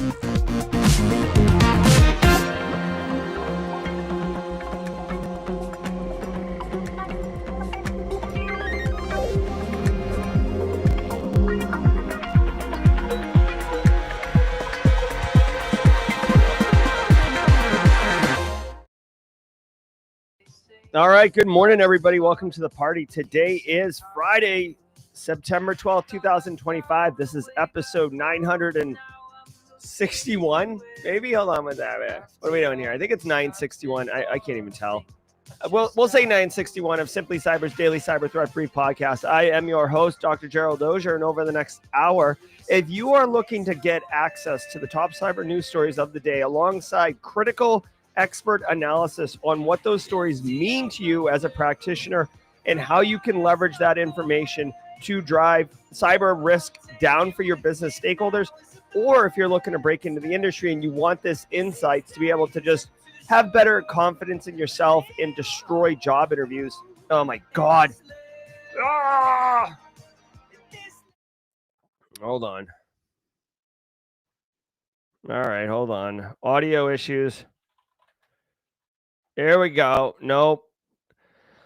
All right, good morning, everybody. Welcome to the party. Today is Friday, September 12th, 2025. This is episode 961, maybe? Hold on with that, man. What are we doing here? I think it's 961. I can't even tell. We'll say 961 of Simply Cyber's Daily Cyber Threat Brief podcast. I am your host, Dr. Gerald Auger, and over the next hour, if you are looking to get access to the top cyber news stories of the day alongside critical expert analysis on what those stories mean to you as a practitioner and how you can leverage that information to drive cyber risk down for your business stakeholders, or if you're looking to break into the industry and you want this insights to be able to just have better confidence in yourself and destroy job interviews. Oh my God. Ah! Hold on. All right, hold on. Audio issues. There we go. Nope.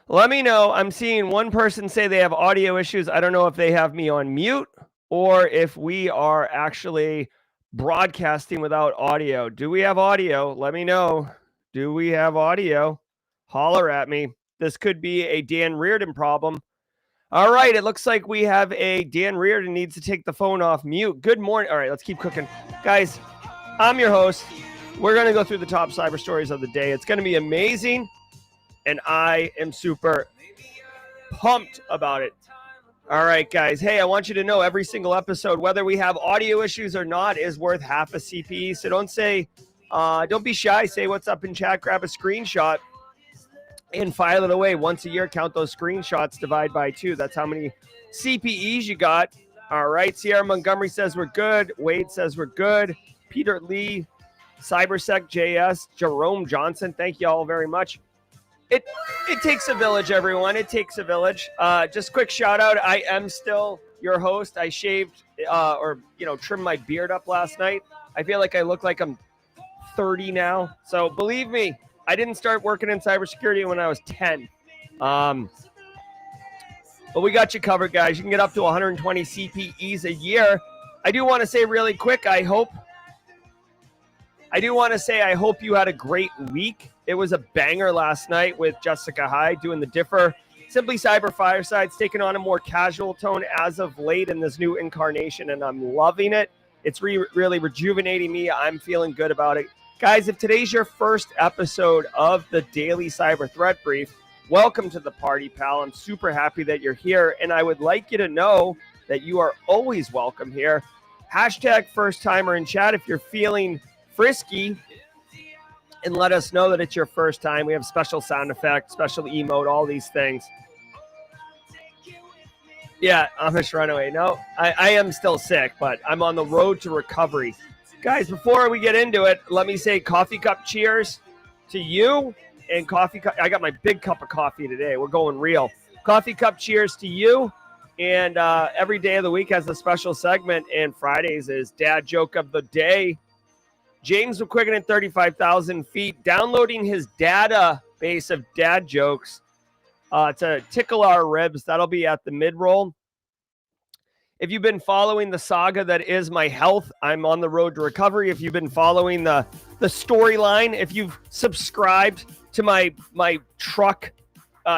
Let me know. I'm seeing one person say they have audio issues. I don't know if they have me on mute or if we are actually broadcasting without audio. Do we have audio? Let me know. Do we have audio? Holler at me. This could be a Dan Reardon problem. All right. It looks like we have a Dan Reardon needs to take the phone off mute. Good morning. All right. Let's keep cooking. Guys, I'm your host. We're going to go through the top cyber stories of the day. It's going to be amazing, and I am super pumped about it. All right, guys. Hey, I want you to know every single episode, whether we have audio issues or not, is worth half a CPE. So don't be shy. Say what's up in chat. Grab a screenshot and file it away. Once a year, count those screenshots, divide by 2. That's how many CPEs you got. All right. Sierra Montgomery says we're good. Wade says we're good. Peter Lee, Cybersec JS, Jerome Johnson, thank you all very much. It takes a village, everyone. It takes a village. Just quick shout out. I am still your host. I shaved trimmed my beard up last night. I feel like I look like I'm 30 now. So believe me, I didn't start working in cybersecurity when I was 10. But we got you covered, guys. You can get up to 120 CPEs a year. I do want to say really quick, I hope you had a great week. It was a banger last night with Jessica Hyde doing the Differ. Simply Cyber Firesides taking on a more casual tone as of late in this new incarnation, and I'm loving it. It's really rejuvenating me. I'm feeling good about it. Guys, if today's your first episode of the Daily Cyber Threat Brief, welcome to the party, pal. I'm super happy that you're here, and I would like you to know that you are always welcome here. Hashtag first timer in chat if you're feeling frisky, and let us know that it's your first time. We have special sound effects, special emote, all these things. Yeah, Amish runaway. No, I am still sick, but I'm on the road to recovery. Guys, before we get into it, let me say coffee cup cheers to you and coffee cup. I got my big cup of coffee today. We're going real. Coffee cup cheers to you. And every day of the week has a special segment, and Fridays is Dad Joke of the Day. James McQuiggan at 35,000 feet, downloading his database of dad jokes to tickle our ribs. That'll be at the Midroll. If you've been following the saga that is my health, I'm on the road to recovery. If you've been following the storyline, if you've subscribed to my truck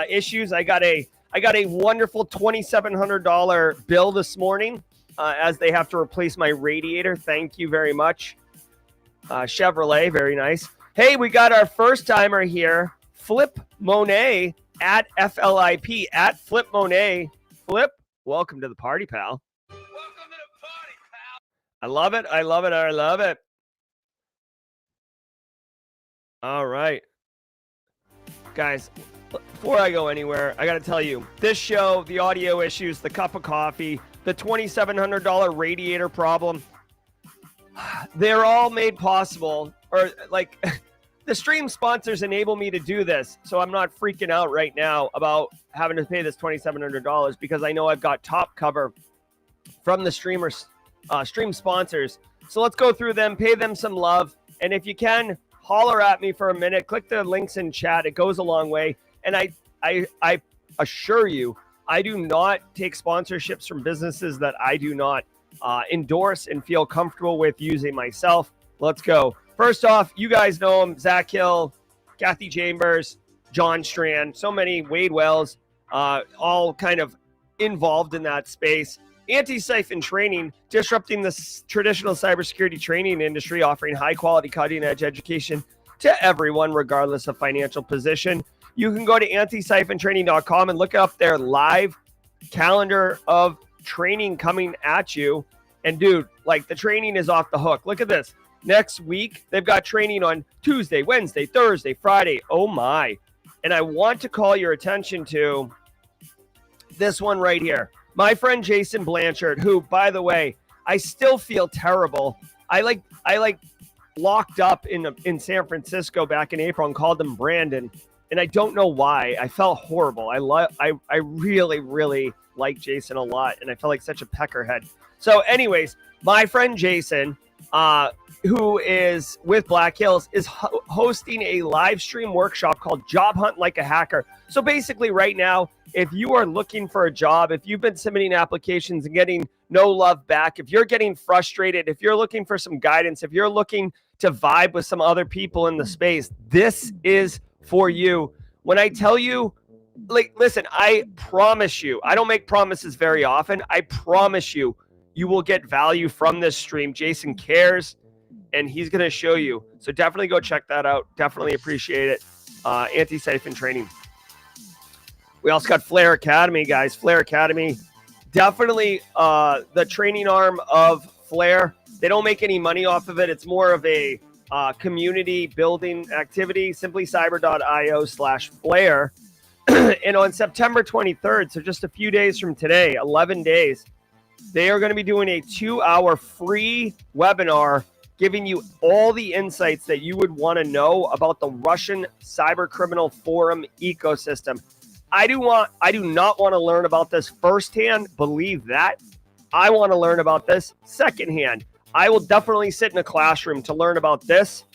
issues, I got a wonderful $2,700 bill this morning as they have to replace my radiator. Thank you very much. Chevrolet, very nice. Hey, we got our first timer here, Flip Monet at FLIP at Flip Monet. Flip, welcome to the party, pal. Welcome to the party, pal. I love it. I love it. I love it. All right. Guys, before I go anywhere, I got to tell you, this show, the audio issues, the cup of coffee, the $2,700 radiator problem, they're all made possible, or like the stream sponsors enable me to do this. So I'm not freaking out right now about having to pay this $2,700 because I know I've got top cover from the stream sponsors So let's go through them, pay them some love. And if you can, holler at me for a minute. Click the links in chat. It goes a long way. And I assure you, I do not take sponsorships from businesses that I do not endorse and feel comfortable with using myself. Let's go. First off, you guys know them: Zach Hill, Kathy Chambers, John Strand, so many, Wade Wells, all kind of involved in that space. Anti-Siphon Training, disrupting the traditional cybersecurity training industry, offering high-quality, cutting-edge education to everyone, regardless of financial position. You can go to antisyphontraining.com and look up their live calendar of training coming at you. And dude, like, the training is off the hook. Look at this. Next week, they've got training on Tuesday, Wednesday, Thursday, Friday. Oh my. And I want to call your attention to this one right here. My friend Jason Blanchard, who, by the way, I still feel terrible. I locked up in San Francisco back in April and called him Brandon. And I don't know why. I felt horrible. I really, really like Jason a lot, and I felt like such a peckerhead. So anyways, my friend Jason, who is with Black Hills, is hosting a live stream workshop called Job Hunt Like a Hacker. So basically right now, if you are looking for a job, if you've been submitting applications and getting no love back, if you're getting frustrated, if you're looking for some guidance, if you're looking to vibe with some other people in the space, this is for you. When I tell you, like, listen, I promise you, I don't make promises very often. I promise you, you will get value from this stream. Jason cares, and he's going to show you. So definitely go check that out. Definitely appreciate it. Anti-Siphon Training. We also got Flare Academy, guys. Flare Academy, definitely the training arm of Flare. They don't make any money off of it. It's more of a community building activity. Simplycyber.io/Flare. And on September 23rd, so just a few days from today, 11 days, they are going to be doing a 2-hour free webinar giving you all the insights that you would want to know about the Russian cybercriminal forum ecosystem. I do not want to learn about this firsthand. Believe that. I want to learn about this secondhand. I will definitely sit in a classroom to learn about this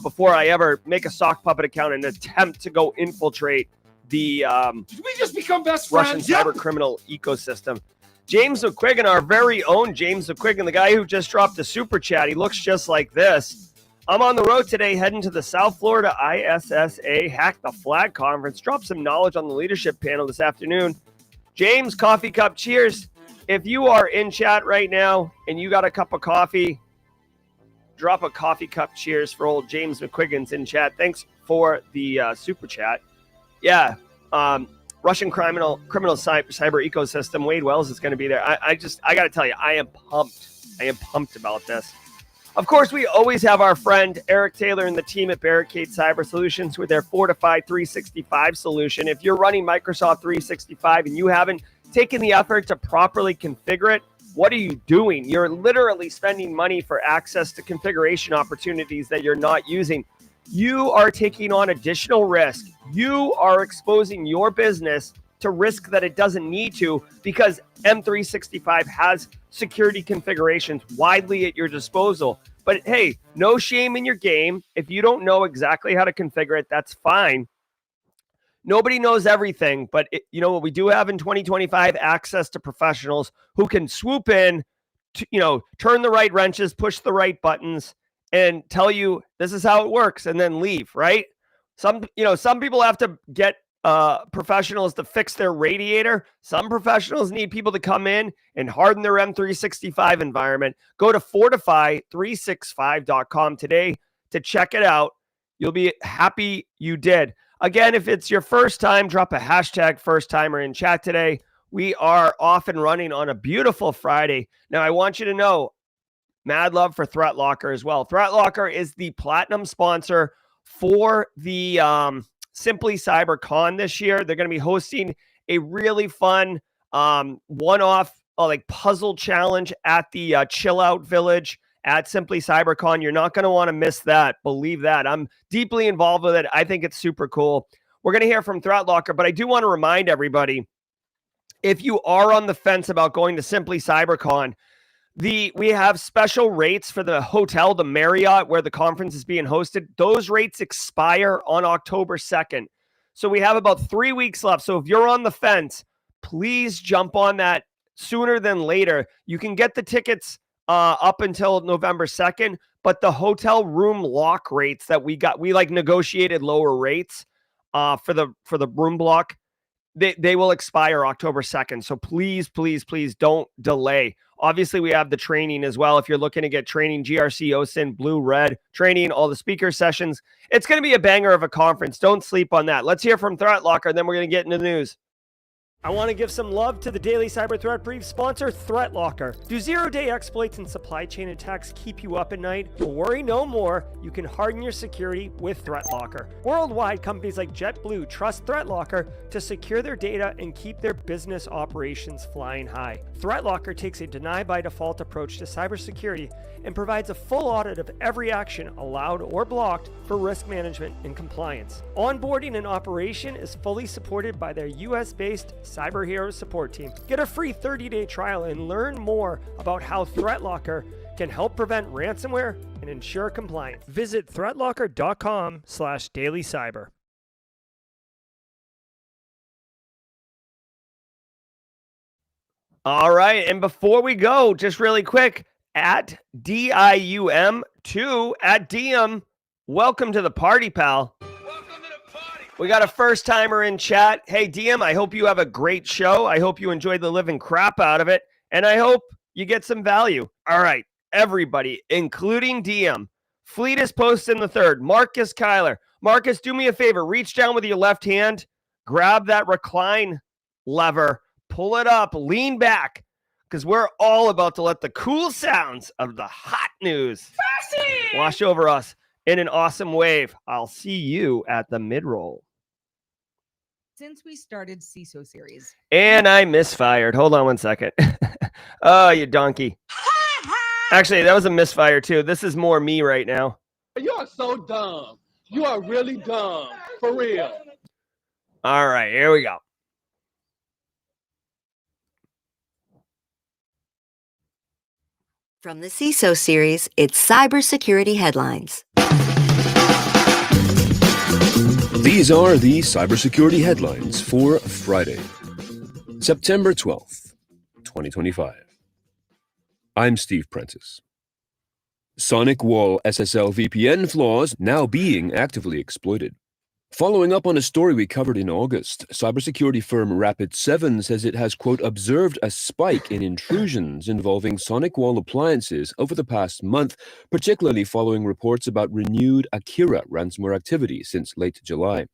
before I ever make a sock puppet account and attempt to go infiltrate the Did we just become best Russian friends? cyber criminal ecosystem. James McQuiggan, our very own James McQuiggan, the guy who just dropped a super chat. He looks just like this. I'm on the road today heading to the South Florida ISSA Hack the Flag Conference. Drop some knowledge on the leadership panel this afternoon. James, coffee cup, cheers. If you are in chat right now and you got a cup of coffee, drop a coffee cup cheers for old James McQuiggan's in chat. Thanks for the super chat. Yeah, Russian criminal cyber ecosystem. Wade Wells is going to be there. I got to tell you, I am pumped. I am pumped about this. Of course, we always have our friend Eric Taylor and the team at Barricade Cyber Solutions with their Fortified 365 solution. If you're running Microsoft 365 and you haven't taken the effort to properly configure it, what are you doing? You're literally spending money for access to configuration opportunities that you're not using. You are taking on additional risk. You are exposing your business to risk that it doesn't need to, because M365 has security configurations widely at your disposal. But hey, no shame in your game. If you don't know exactly how to configure it, that's fine. Nobody knows everything, but you know what we do have in 2025? Access to professionals who can swoop in, to, turn the right wrenches, push the right buttons, and tell you this is how it works, and then leave, right? Some people have to get professionals to fix their radiator. Some professionals need people to come in and harden their M365 environment. Go to fortify365.com today to check it out. You'll be happy you did. Again, if it's your first time, drop a hashtag first timer in chat today. We are off and running on a beautiful Friday. Now, I want you to know, mad love for Threat Locker as well. Threat Locker is the platinum sponsor for the Simply Cyber Con this year. They're going to be hosting a really fun one-off puzzle challenge at the Chill Out Village at Simply CyberCon. You're not going to want to miss that. Believe that. I'm deeply involved with it. I think it's super cool. We're going to hear from Threat Locker, but I do want to remind everybody, if you are on the fence about going to Simply CyberCon, We have special rates for the hotel, the Marriott, where the conference is being hosted. Those rates expire on October 2nd. So we have about 3 weeks left. So if you're on the fence, please jump on that sooner than later. You can get the tickets up until November 2nd, but the hotel room lock rates that we like negotiated lower rates for the room block. They will expire October 2nd. So please, please, please don't delay. Obviously, we have the training as well. If you're looking to get training, GRC, OSINT, Blue, Red, training, all the speaker sessions, it's going to be a banger of a conference. Don't sleep on that. Let's hear from ThreatLocker, and then we're going to get into the news. I want to give some love to the Daily Cyber Threat Brief sponsor, ThreatLocker. Do zero-day exploits and supply chain attacks keep you up at night? Well, worry no more. You can harden your security with ThreatLocker. Worldwide, companies like JetBlue trust ThreatLocker to secure their data and keep their business operations flying high. ThreatLocker takes a deny-by-default approach to cybersecurity and provides a full audit of every action allowed or blocked for risk management and compliance. Onboarding and operation is fully supported by their US-based Cyber Heroes support team. Get a free 30-day trial and learn more about how ThreatLocker can help prevent ransomware and ensure compliance. Visit threatlocker.com/dailycyber. All right, and before we go, just really quick, at DIUM2 at DM, welcome to the party, pal. Welcome to the party. We got a first timer in chat. Hey, DM, I hope you have a great show. I hope you enjoyed the living crap out of it, and I hope you get some value. All right, everybody, including DM. Fleet is posting the third. Marcus Kyler. Marcus, do me a favor. Reach down with your left hand. Grab that recline lever. Pull it up. Lean back. Because we're all about to let the cool sounds of the hot news wash over us in an awesome wave. I'll see you at the midroll. Since we started CISO series. And I misfired. Hold on one second. Oh, you donkey. Actually, that was a misfire too. This is more me right now. You are so dumb. You are really dumb. For real. All right, here we go. From the CISO series, it's cybersecurity headlines. These are the cybersecurity headlines for Friday, September 12th, 2025. I'm Steve Prentice. SonicWall SSL VPN flaws now being actively exploited. Following up on a story we covered in August, cybersecurity firm Rapid7 says it has, quote, observed a spike in intrusions involving SonicWall appliances over the past month, particularly following reports about renewed Akira ransomware activity since late July.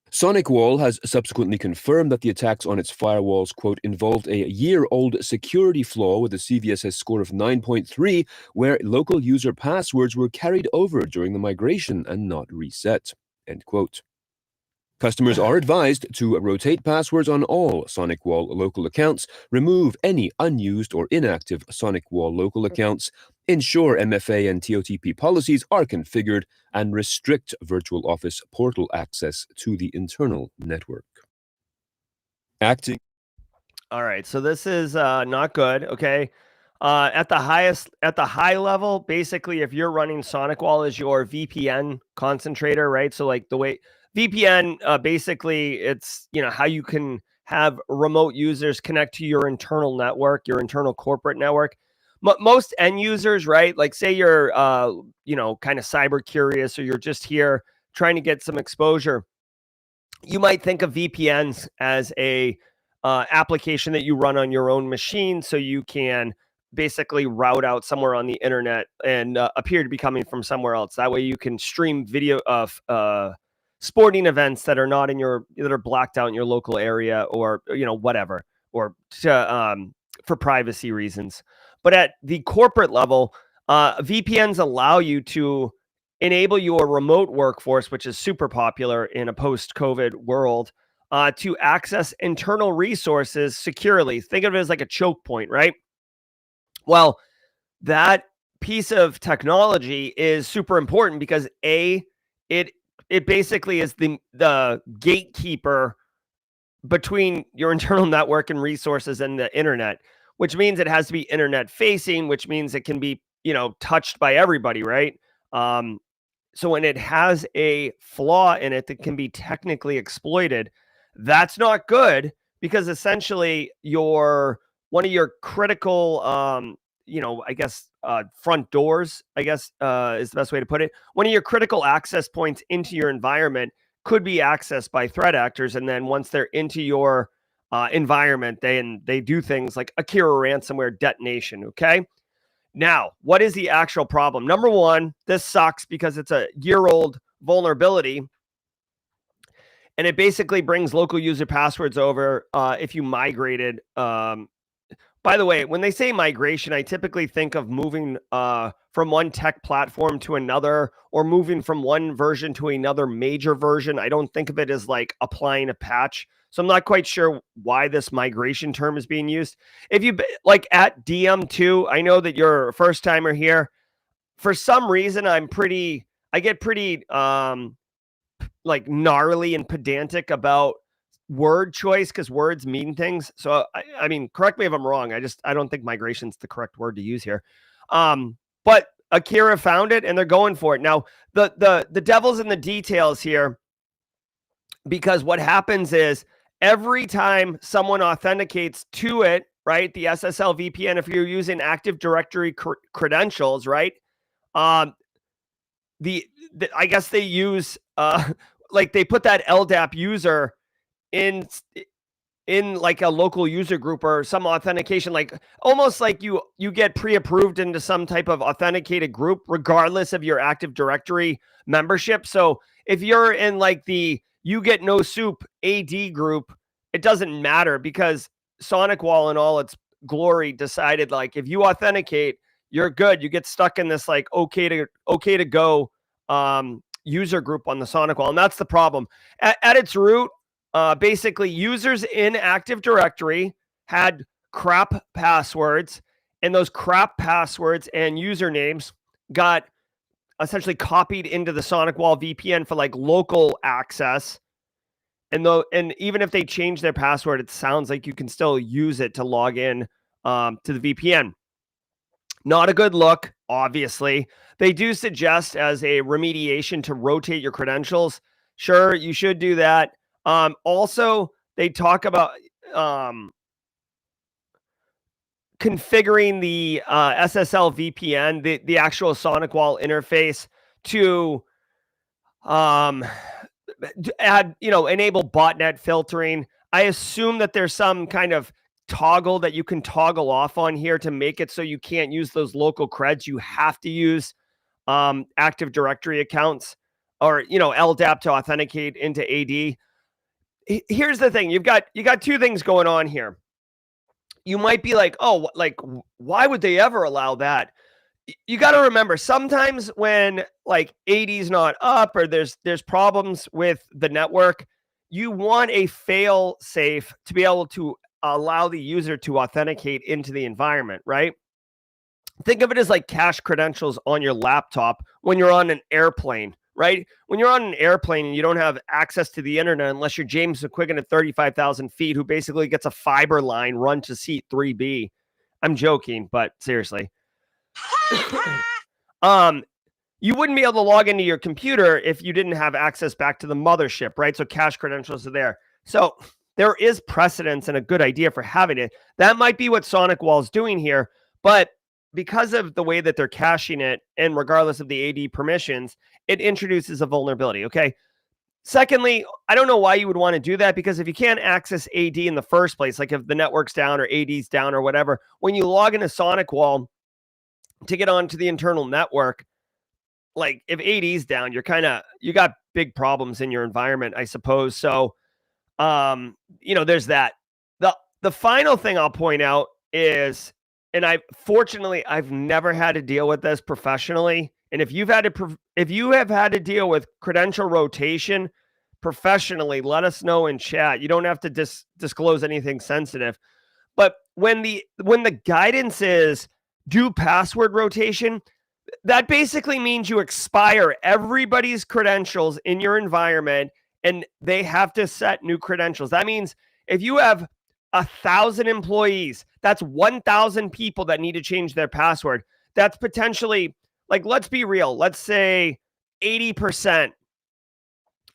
SonicWall has subsequently confirmed that the attacks on its firewalls, quote, involved a year-old security flaw with a CVSS score of 9.3, where local user passwords were carried over during the migration and not reset. End quote. Customers are advised to rotate passwords on all SonicWall local accounts, remove any unused or inactive SonicWall local accounts, ensure MFA and TOTP policies are configured, and restrict Virtual Office portal access to the internal network. Acting. All right, so this is not good, okay? At the high level, basically, if you're running SonicWall as your VPN concentrator, right? So like the way VPN, basically, it's, you know, how you can have remote users connect to your internal network, your internal corporate network. Most end users, right? Like say you're, you know, kind of cyber curious, or you're just here trying to get some exposure. You might think of VPNs as a application that you run on your own machine, so you can basically route out somewhere on the internet and appear to be coming from somewhere else. That way you can stream video of sporting events that are not in that are blacked out in your local area, or, you know, whatever, or to, for privacy reasons. But at the corporate level, VPNs allow you to enable your remote workforce, which is super popular in a post-COVID world, to access internal resources securely. Think of it as like a choke point, right? Well, that piece of technology is super important because it basically is the gatekeeper between your internal network and resources and the internet. which means it has to be internet facing, which means it can be, touched by everybody, right? So when it has a flaw in it that can be technically exploited, that's not good, because essentially one of your critical, front doors, is the best way to put it. One of your critical access points into your environment could be accessed by threat actors. And then once they're into your environment, they do things like Akira ransomware detonation. Okay. Now, what is the actual problem? Number one, this sucks because it's a year-old vulnerability, and it basically brings local user passwords over if you migrated. By the way, when they say migration, I typically think of moving from one tech platform to another, or moving from one version to another major version. I don't think of it as like applying a patch. So I'm not quite sure why this migration term is being used. If you like at DM2, I know that you're a first timer here. For some reason, I get pretty like gnarly and pedantic about word choice, because words mean things. So I mean, correct me if I'm wrong. I don't think migration's the correct word to use here. But Akira found it and they're going for it. Now, the devil's in the details here, because what happens is every time someone authenticates to it, right, the SSL VPN, if you're using Active Directory credentials, right, I guess they use like they put that LDAP user in like a local user group or some authentication, like almost like you get pre-approved into some type of authenticated group regardless of your Active Directory membership. So if you're in like the you get no soup AD group, it doesn't matter, because SonicWall in all its glory decided like if you authenticate, you're good. You get stuck in this like okay to go user group on the SonicWall, and that's the problem. At its root, basically users in Active Directory had crap passwords, and those crap passwords and usernames got essentially copied into the SonicWall VPN for like local access. And even if they change their password, it sounds like you can still use it to log in to the VPN. Not a good look, obviously. They do suggest as a remediation to rotate your credentials. Sure, you should do that. Also, they talk about configuring the SSL VPN, the actual SonicWall interface, to add, enable botnet filtering. I assume that there's some kind of toggle that you can toggle off on here to make it so you can't use those local creds. You have to use Active Directory accounts or, LDAP to authenticate into AD. Here's the thing. You got two things going on here. You might be like, oh, like, why would they ever allow that? You got to remember, sometimes when like AD is not up or there's problems with the network, you want a fail safe to be able to allow the user to authenticate into the environment, right? Think of it as like cache credentials on your laptop when you're on an airplane, right? When you're on an airplane and you don't have access to the internet unless you're James McQuiggan at 35,000 feet, who basically gets a fiber line run to seat 3B. I'm joking, but seriously. You wouldn't be able to log into your computer if you didn't have access back to the mothership, right? So cache credentials are there. So there is precedence and a good idea for having it. That might be what SonicWall is doing here, but because of the way that they're caching it, and regardless of the AD permissions, it introduces a vulnerability, okay? Secondly, I don't know why you would want to do that, because if you can't access AD in the first place, like if the network's down or AD's down or whatever, when you log into SonicWall to get onto the internal network, like if AD's down, you got big problems in your environment, I suppose. So, there's that. The final thing I'll point out is, and I've never had to deal with this professionally. And if you have had to deal with credential rotation professionally, let us know in chat. You don't have to disclose anything sensitive. But when the guidance is do password rotation, that basically means you expire everybody's credentials in your environment and they have to set new credentials. That means if you have 1,000 employees. That's 1,000 people that need to change their password. That's potentially, like, let's be real. Let's say 80%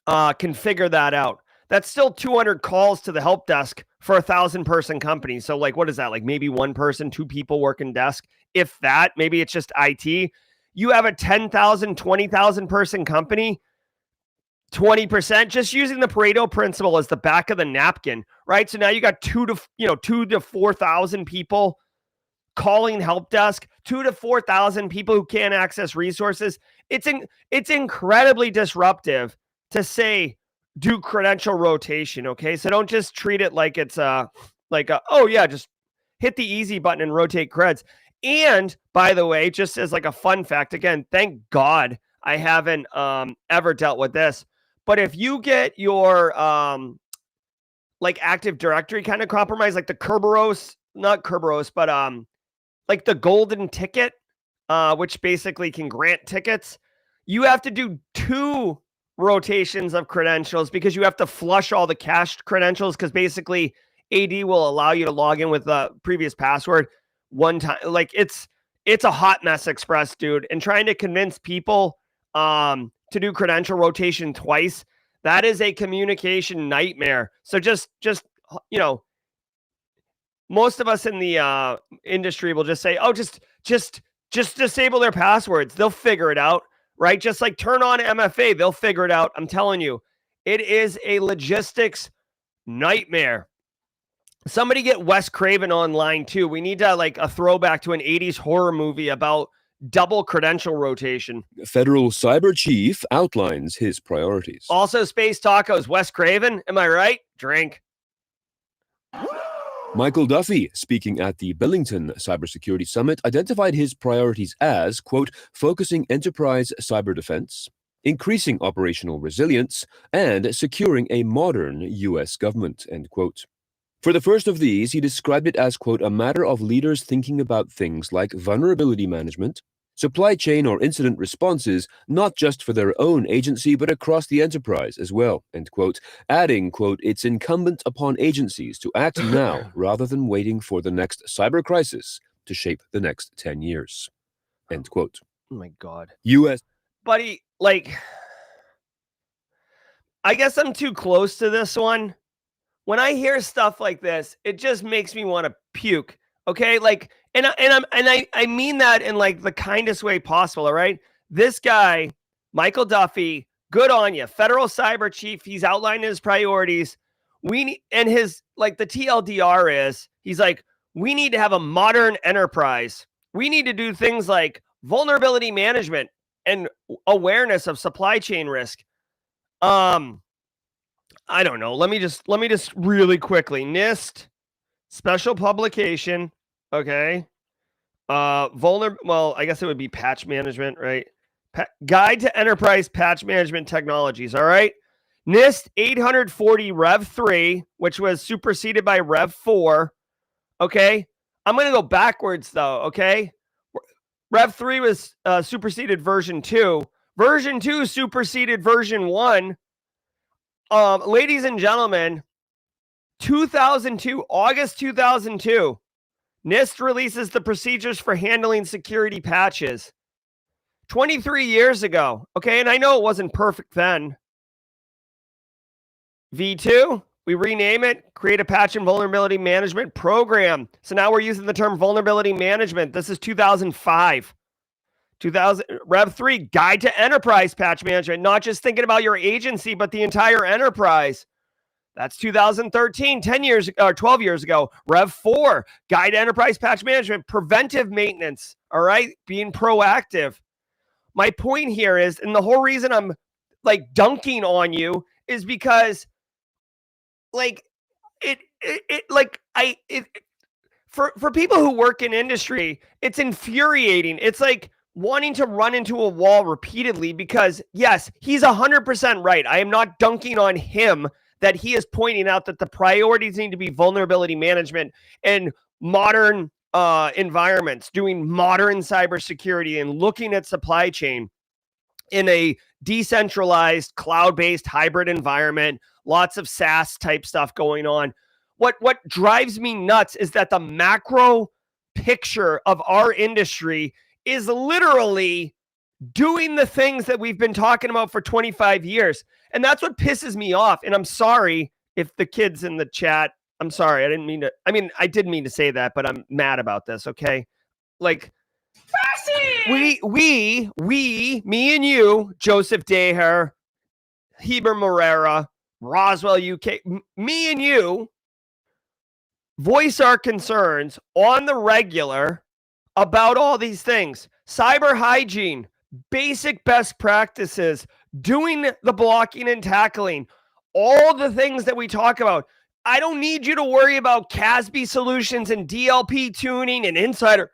can figure that out. That's still 200 calls to the help desk for 1,000-person company. So, like, what is that? Like, maybe one person, two people working desk. If that, maybe it's just IT. You have a 10,000, 20,000 person company, 20%, just using the Pareto principle as the back of the napkin, right? So now you got 2 to 4,000 people calling help desk, 2 to 4,000 people who can't access resources. It's incredibly disruptive to say do credential rotation. Okay, so don't just treat it like it's oh yeah, just hit the easy button and rotate creds. And by the way, just as like a fun fact, again, thank God I haven't ever dealt with this. But if you get your like Active Directory kind of compromised, like the Kerberos, not Kerberos, but like the golden ticket, which basically can grant tickets, you have to do 2 rotations of credentials because you have to flush all the cached credentials, because basically AD will allow you to log in with a previous password one time. Like it's a hot mess express, dude. And trying to convince people to do credential rotation twice, that is a communication nightmare. So just most of us in the industry will just say, oh, just disable their passwords. They'll figure it out, right? Just like turn on MFA, they'll figure it out. I'm telling you, it is a logistics nightmare. Somebody get Wes Craven online too. We need to like a throwback to an 80s horror movie about double credential rotation. Federal Cyber Chief outlines his priorities. Also, Space Tacos, Wes Craven. Am I right? Drink. Michael Duffy, speaking at the Billington Cybersecurity Summit, identified his priorities as, quote, focusing enterprise cyber defense, increasing operational resilience, and securing a modern U.S. government, end quote. For the first of these, he described it as, quote, a matter of leaders thinking about things like vulnerability management, supply chain or incident responses, not just for their own agency, but across the enterprise as well, end quote, adding, quote, it's incumbent upon agencies to act now rather than waiting for the next cyber crisis to shape the next 10 years, end quote. Oh my God. U.S. Buddy, like, I guess I'm too close to this one. When I hear stuff like this, it just makes me want to puke. Okay, like, and I mean that in like the kindest way possible. All right, this guy, Michael Duffy, good on you, federal cyber chief. He's outlined his priorities. We need, and his like the TLDR is he's like, we need to have a modern enterprise. We need to do things like vulnerability management and awareness of supply chain risk. I don't know. Let me just really quickly. Special publication. Okay. Well, I guess it would be patch management, right? Guide to Enterprise Patch Management Technologies. All right. NIST 840 Rev 3, which was superseded by Rev 4. Okay. I'm going to go backwards though. Okay. Rev 3 was superseded version 2. Version 2 superseded version 1. Ladies and gentlemen, 2002, August 2002, NIST releases the procedures for handling security patches. 23 years ago, okay, and I know it wasn't perfect then. V2, we rename it, create a patch and vulnerability management program. So now we're using the term vulnerability management. This is 2005. 2000 Rev 3, Guide to Enterprise Patch Management, not just thinking about your agency, but the entire enterprise. That's 2013, 10 years or 12 years ago. Rev 4, Guide to Enterprise Patch Management, preventive maintenance. All right, being proactive. My point here is, and the whole reason I'm like dunking on you is because, like, for people who work in industry, it's infuriating. It's like wanting to run into a wall repeatedly because, yes, he's 100% right. I am not dunking on him that he is pointing out that the priorities need to be vulnerability management and modern environments, doing modern cybersecurity and looking at supply chain in a decentralized, cloud-based hybrid environment, lots of SaaS type stuff going on. what drives me nuts is that the macro picture of our industry is literally doing the things that we've been talking about for 25 years. And that's what pisses me off. And I'm sorry if the kids in the chat, I'm sorry. I did mean to say that, but I'm mad about this. Okay. Like me and you, Joseph Daher, Heber Morera, Roswell, UK, me and you voice our concerns on the regular about all these things. Cyber hygiene, basic best practices, doing the blocking and tackling, all the things that we talk about. I don't need you to worry about CASB solutions and DLP tuning and insider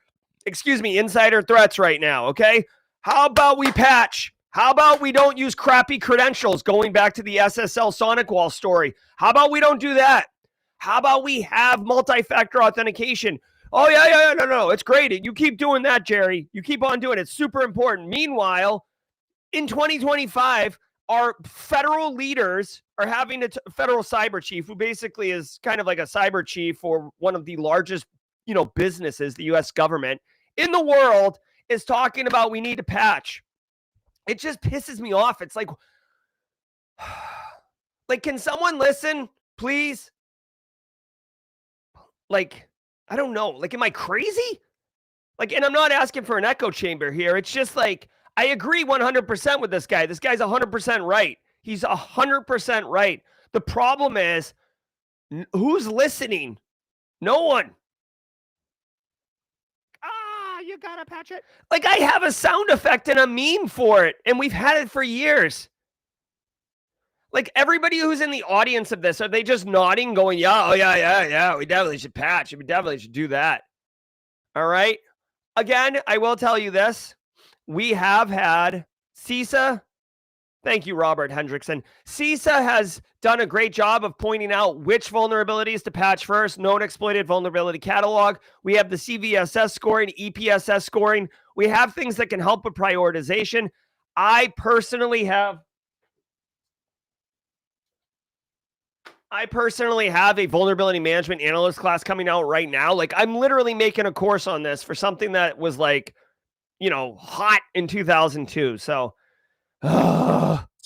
threats right now, okay? How about we patch? How about we don't use crappy credentials, going back to the SSL SonicWall story? How about we don't do that? How about we have multi-factor authentication? Oh, yeah, no, it's great. You keep doing that, Jerry. You keep on doing it. It's super important. Meanwhile, in 2025, our federal leaders are having a federal cyber chief, who basically is kind of like a cyber chief for one of the largest, businesses, the U.S. government in the world, is talking about we need to patch. It just pisses me off. It's like, can someone listen, please? I don't know. Am I crazy? And I'm not asking for an echo chamber here. It's just I agree 100% with this guy. This guy's 100% right. He's 100% right. The problem is, who's listening? No one. You gotta patch it. I have a sound effect and a meme for it, and we've had it for years. Everybody who's in the audience of this, are they just nodding, going, yeah, we definitely should patch. We definitely should do that. All right. Again, I will tell you this. We have had CISA. Thank you, Robert Hendrickson. CISA has done a great job of pointing out which vulnerabilities to patch first. Known exploited vulnerability catalog. We have the CVSS scoring, EPSS scoring. We have things that can help with prioritization. I personally have a vulnerability management analyst class coming out right now. I'm literally making a course on this for something that was hot in 2002. So,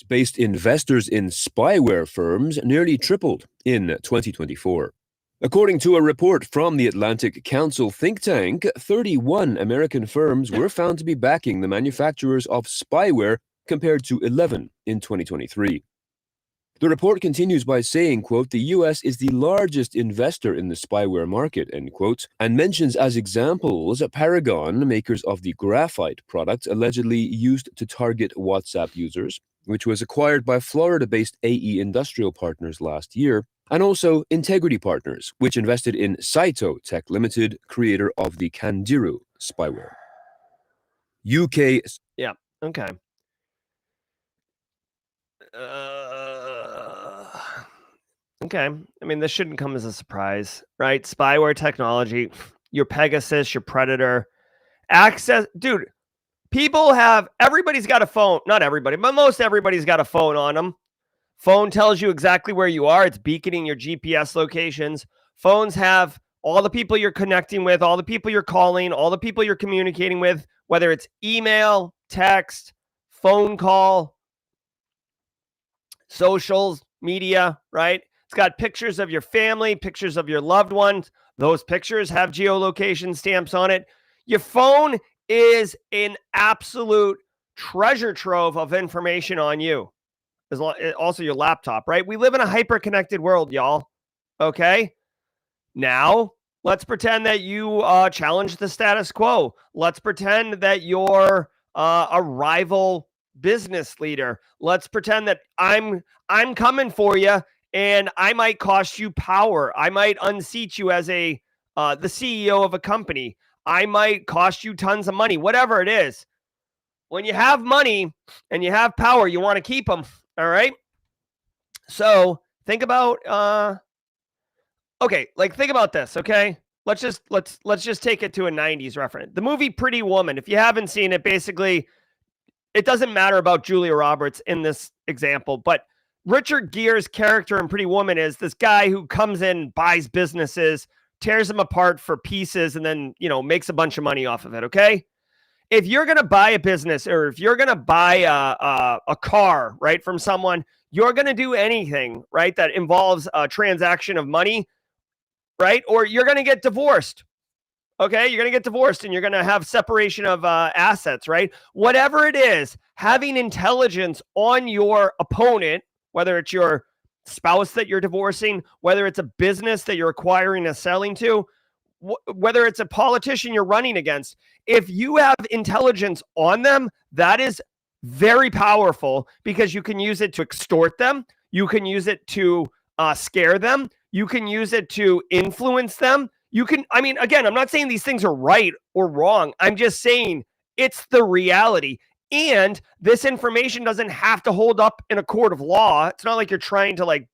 Based investors in spyware firms nearly tripled in 2024. According to a report from the Atlantic Council think tank, 31 American firms were found to be backing the manufacturers of spyware, compared to 11 in 2023. The report continues by saying, quote, the U.S. is the largest investor in the spyware market, end quote, and mentions as examples Paragon, makers of the graphite product allegedly used to target WhatsApp users, which was acquired by Florida-based AE Industrial Partners last year, and also Integrity Partners, which invested in Saito Tech Limited, creator of the Kandiru spyware. UK... Yeah, okay. Okay. This shouldn't come as a surprise, right? Spyware technology, your Pegasus, your Predator, access. Dude, everybody's got a phone. Not everybody, but most everybody's got a phone on them. Phone tells you exactly where you are. It's beaconing your GPS locations. Phones have all the people you're connecting with, all the people you're calling, all the people you're communicating with, whether it's email, text, phone call, socials, media, right? It's got pictures of your family, pictures of your loved ones. Those pictures have geolocation stamps on it. Your phone is an absolute treasure trove of information on you. Also your laptop, right? We live in a hyper-connected world, y'all. Okay? Now, let's pretend that you challenge the status quo. Let's pretend that you're a rival business leader. Let's pretend that I'm coming for you, and I might cost you power. I might unseat you as the CEO of a company. I might cost you tons of money, whatever it is. When you have money and you have power, you want to keep them. All right. So think about, think about this. Okay. Let's just take it to a 90s reference. The movie Pretty Woman. If you haven't seen it, basically, it doesn't matter about Julia Roberts in this example, but Richard Gere's character in Pretty Woman is this guy who comes in, buys businesses, tears them apart for pieces, and then, you know, makes a bunch of money off of it. Okay. If you're going to buy a business, or if you're going to buy a car, right, from someone, you're going to do anything, right, that involves a transaction of money, right? Or you're going to get divorced. Okay, you're going to get divorced and you're going to have separation of assets, right? Whatever it is, having intelligence on your opponent, whether it's your spouse that you're divorcing, whether it's a business that you're acquiring and selling to, whether it's a politician you're running against, if you have intelligence on them, that is very powerful, because you can use it to extort them. You can use it to scare them. You can use it to influence them. You can, I mean, again, I'm not saying these things are right or wrong. I'm just saying it's the reality. And this information doesn't have to hold up in a court of law. It's not like you're trying to, like,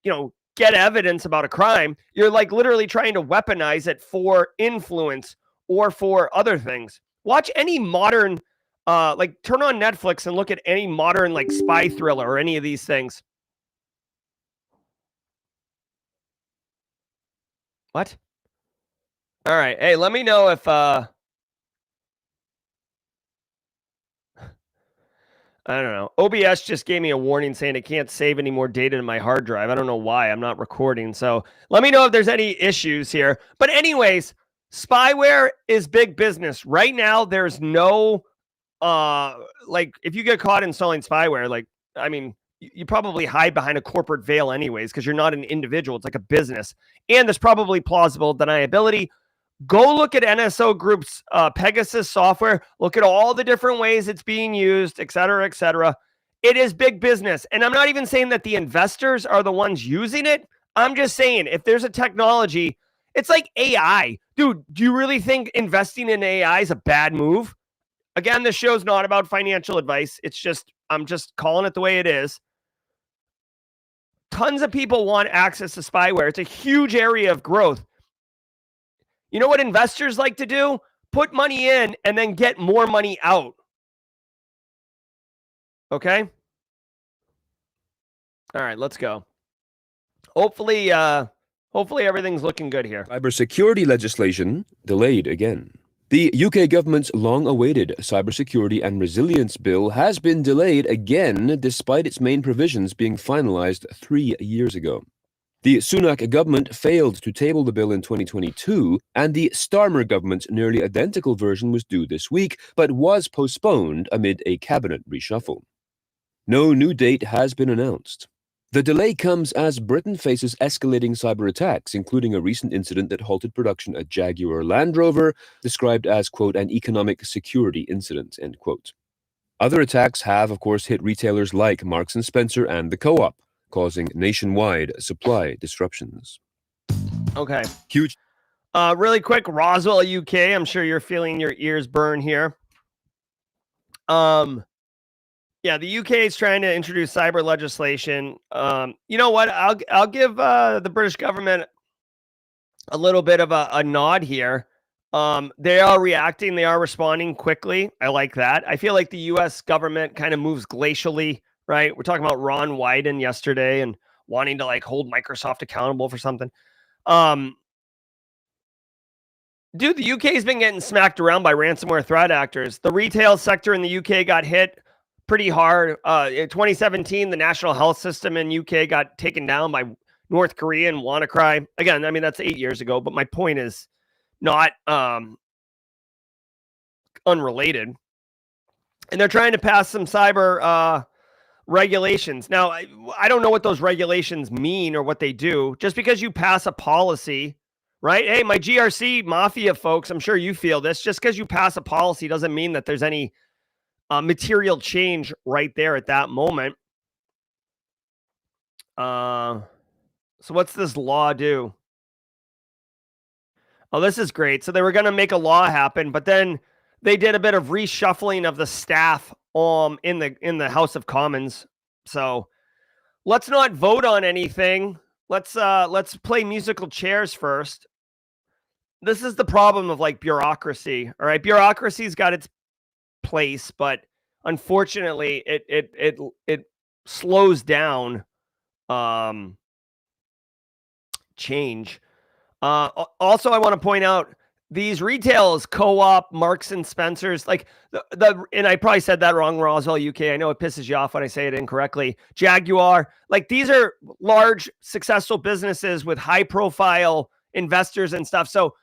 you know, get evidence about a crime. You're like literally trying to weaponize it for influence or for other things. Watch any modern, like, turn on Netflix and look at any modern, like, spy thriller or any of these things. What? All right. Hey, let me know if I don't know. OBS just gave me a warning saying it can't save any more data in my hard drive. I don't know why. I'm not recording. So let me know if there's any issues here. But anyways, spyware is big business. Right now, there's no like, if you get caught installing spyware, like, I mean, you probably hide behind a corporate veil anyways, because you're not an individual. It's like a business. And there's probably plausible deniability. Go look at NSO Group's Pegasus software. Look at all the different ways it's being used, et cetera, et cetera. It is big business. And I'm not even saying that the investors are the ones using it. I'm just saying, if there's a technology, it's like AI. Dude, do you really think investing in AI is a bad move? Again, this show's not about financial advice. It's just, I'm just calling it the way it is. Tons of people want access to spyware. It's a huge area of growth. You know what investors like to do? Put money in and then get more money out. Okay? All right, let's go. Hopefully everything's looking good here. Cybersecurity legislation delayed again. The UK government's long-awaited Cybersecurity and Resilience Bill has been delayed again, despite its main provisions being finalised 3 years ago. The Sunak government failed to table the bill in 2022, and the Starmer government's nearly identical version was due this week, but was postponed amid a cabinet reshuffle. No new date has been announced. The delay comes as Britain faces escalating cyber attacks, including a recent incident that halted production at Jaguar Land Rover, described as, quote, an economic security incident, end quote. Other attacks have, of course, hit retailers like Marks & Spencer and the Co-op, causing nationwide supply disruptions. Okay. Huge. Really quick, Roswell, UK. I'm sure you're feeling your ears burn here. Yeah, the UK is trying to introduce cyber legislation. You know what? I'll give the British government a little bit of a nod here. They are reacting. They are responding quickly. I like that. I feel like the US government kind of moves glacially, right? We're talking about Ron Wyden yesterday and wanting to, like, hold Microsoft accountable for something. Dude, the UK has been getting smacked around by ransomware threat actors. The retail sector in the UK got hit pretty hard. In 2017, the national health system in UK got taken down by North Korea and WannaCry. Again, I mean, that's 8 years ago, but my point is not unrelated. And they're trying to pass some cyber regulations. Now, I don't know what those regulations mean or what they do. Just because you pass a policy, right? Hey, my GRC mafia folks, I'm sure you feel this. Just because you pass a policy doesn't mean that there's any material change right there at that moment. So what's this law do? Oh, this is great. So they were going to make a law happen, but then they did a bit of reshuffling of the staff in the House of Commons. So let's not vote on anything. Let's play musical chairs first. This is the problem of, like, bureaucracy. All right, bureaucracy's got its place, but unfortunately, it slows down change. Also, I want to point out these retails, Co-op, Marks and Spencer's, like and I probably said that wrong, Roswell, UK. I know it pisses you off when I say it incorrectly. Jaguar, like these are large, successful businesses with high profile investors and stuff. So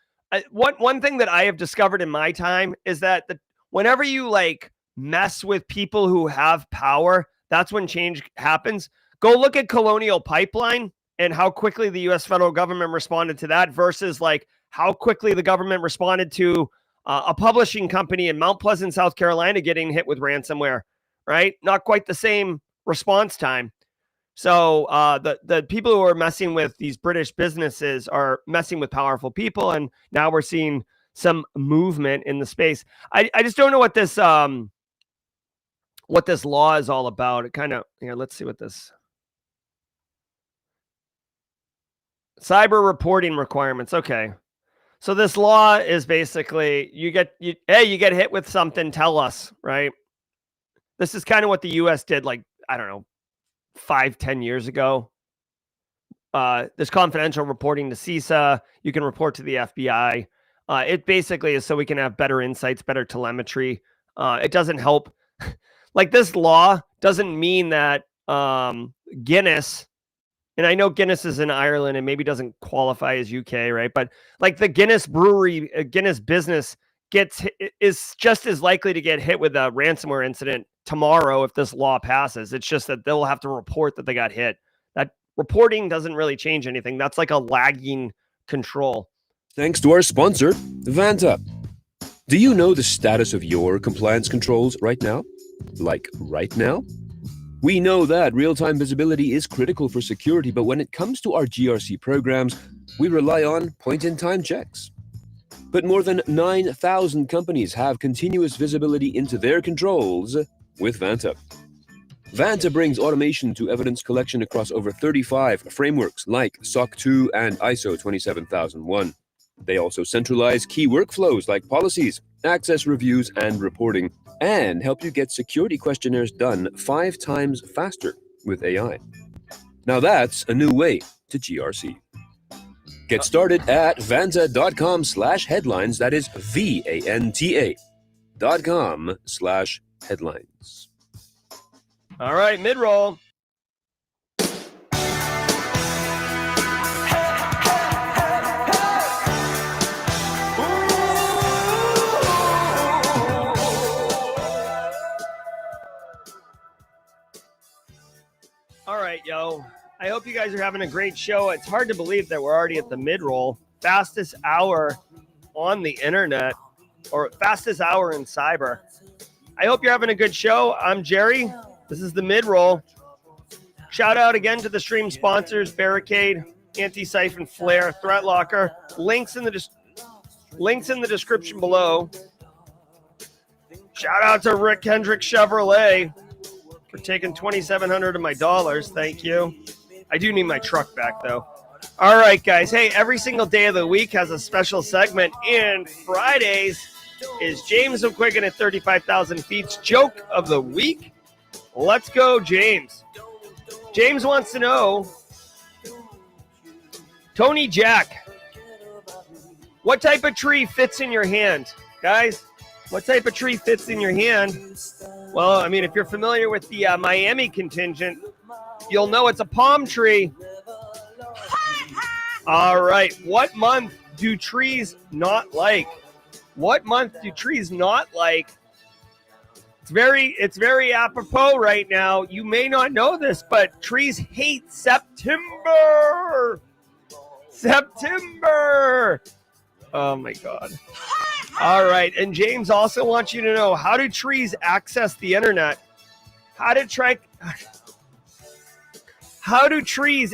one thing that I have discovered in my time is that whenever you like mess with people who have power, that's when change happens. Go look at Colonial Pipeline and how quickly the U.S. federal government responded to that versus like how quickly the government responded to a publishing company in Mount Pleasant, South Carolina, getting hit with ransomware, right? Not quite the same response time. So the people who are messing with these British businesses are messing with powerful people, and now we're seeing some movement in the space. I just don't know what this law is all about. It kind of, here, let's see what this cyber reporting requirements. Okay. So this law is basically you get hit with something, tell us, right? This is kind of what the US did, like, I don't know, 5-10 years ago. There's confidential reporting to CISA. You can report to the FBI. It basically is so we can have better insights, better telemetry. It doesn't help. Like this law doesn't mean that Guinness, and I know Guinness is in Ireland and maybe doesn't qualify as UK, right? But like the Guinness brewery, Guinness business is just as likely to get hit with a ransomware incident tomorrow if this law passes. It's just that they'll have to report that they got hit. That reporting doesn't really change anything. That's like a lagging control. Thanks to our sponsor, Vanta. Do you know the status of your compliance controls right now? Like right now? We know that real-time visibility is critical for security, but when it comes to our GRC programs, we rely on point-in-time checks. But more than 9,000 companies have continuous visibility into their controls with Vanta. Vanta brings automation to evidence collection across over 35 frameworks like SOC 2 and ISO 27001. They also centralize key workflows like policies, access reviews, and reporting, and help you get security questionnaires done 5 times faster with AI. Now that's a new way to GRC. Get started at vanta.com/headlines. That is VANTA.com/headlines. All right, Midroll. All right, yo. I hope you guys are having a great show. It's hard to believe that we're already at the Midroll. Fastest hour on the internet, or fastest hour in cyber. I hope you're having a good show. I'm Jerry. This is the Midroll. Shout out again to the stream sponsors, Barricade, Anti-Siphon, Flare, Threat Locker. Links in the description below. Shout out to Rick Hendrick Chevrolet for taking $2,700 of my dollars. Thank you. I do need my truck back, though. All right, guys. Hey, every single day of the week has a special segment, and Fridays is James O'Quiggin at 35,000 feet's joke of the week. Let's go, James. James wants to know, Tony Jack, what type of tree fits in your hand? Guys, what type of tree fits in your hand? Well, I mean, if you're familiar with the Miami contingent, you'll know it's a palm tree. All right. What month do trees not like? What month do trees not like? It's very apropos right now. You may not know this, but trees hate September. September. Oh my God. All right. And James also wants you to know, how do trees access the internet? How do trees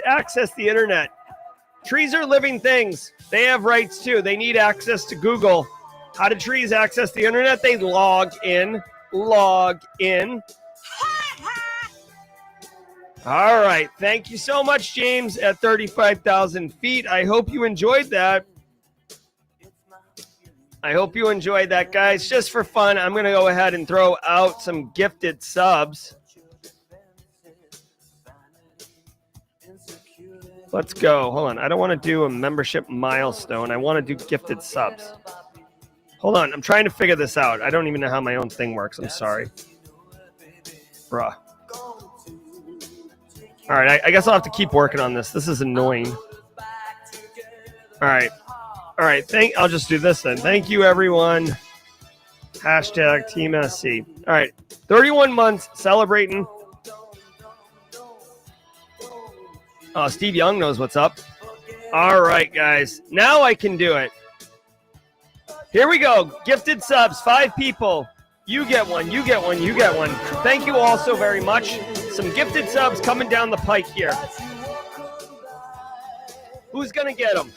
access the internet? Trees are living things. They have rights too. They need access to Google. How do trees access the internet? They log in. All right. Thank you so much, James, at 35,000 feet. I hope you enjoyed that. Guys. Just for fun, I'm going to go ahead and throw out some gifted subs. Let's go. Hold on. I don't want to do a membership milestone. I want to do gifted subs. Hold on. I'm trying to figure this out. I don't even know how my own thing works. I'm sorry. Bruh. All right. I guess I'll have to keep working on this. This is annoying. All right. All right. I'll just do this then. Thank you, everyone. Hashtag Team SC. All right. 31 months celebrating. Oh, Steve Young knows what's up. All right, guys. Now I can do it. Here we go. Gifted subs. 5 people. You get one. You get one. You get one. Thank you all so very much. Some gifted subs coming down the pike here. Who's going to get them?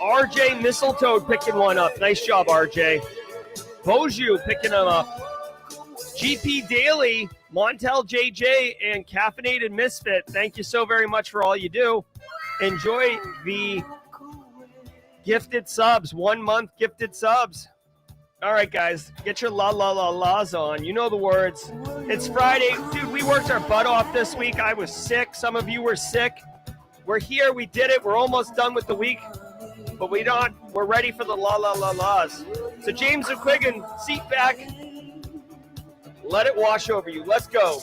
RJ Mistletoe picking one up. Nice job, RJ. Boju picking them up. GP Daily, Montel JJ, and Caffeinated Misfit. Thank you so very much for all you do. Enjoy the gifted subs. 1 month gifted subs. All right, guys, get your la la la la's on. You know the words. It's Friday. Dude, we worked our butt off this week. I was sick. Some of you were sick. We're here. We did it. We're almost done with the week. But we're ready for the la la la la's. So James O'Quiggin, seat back. Let it wash over you. Let's go.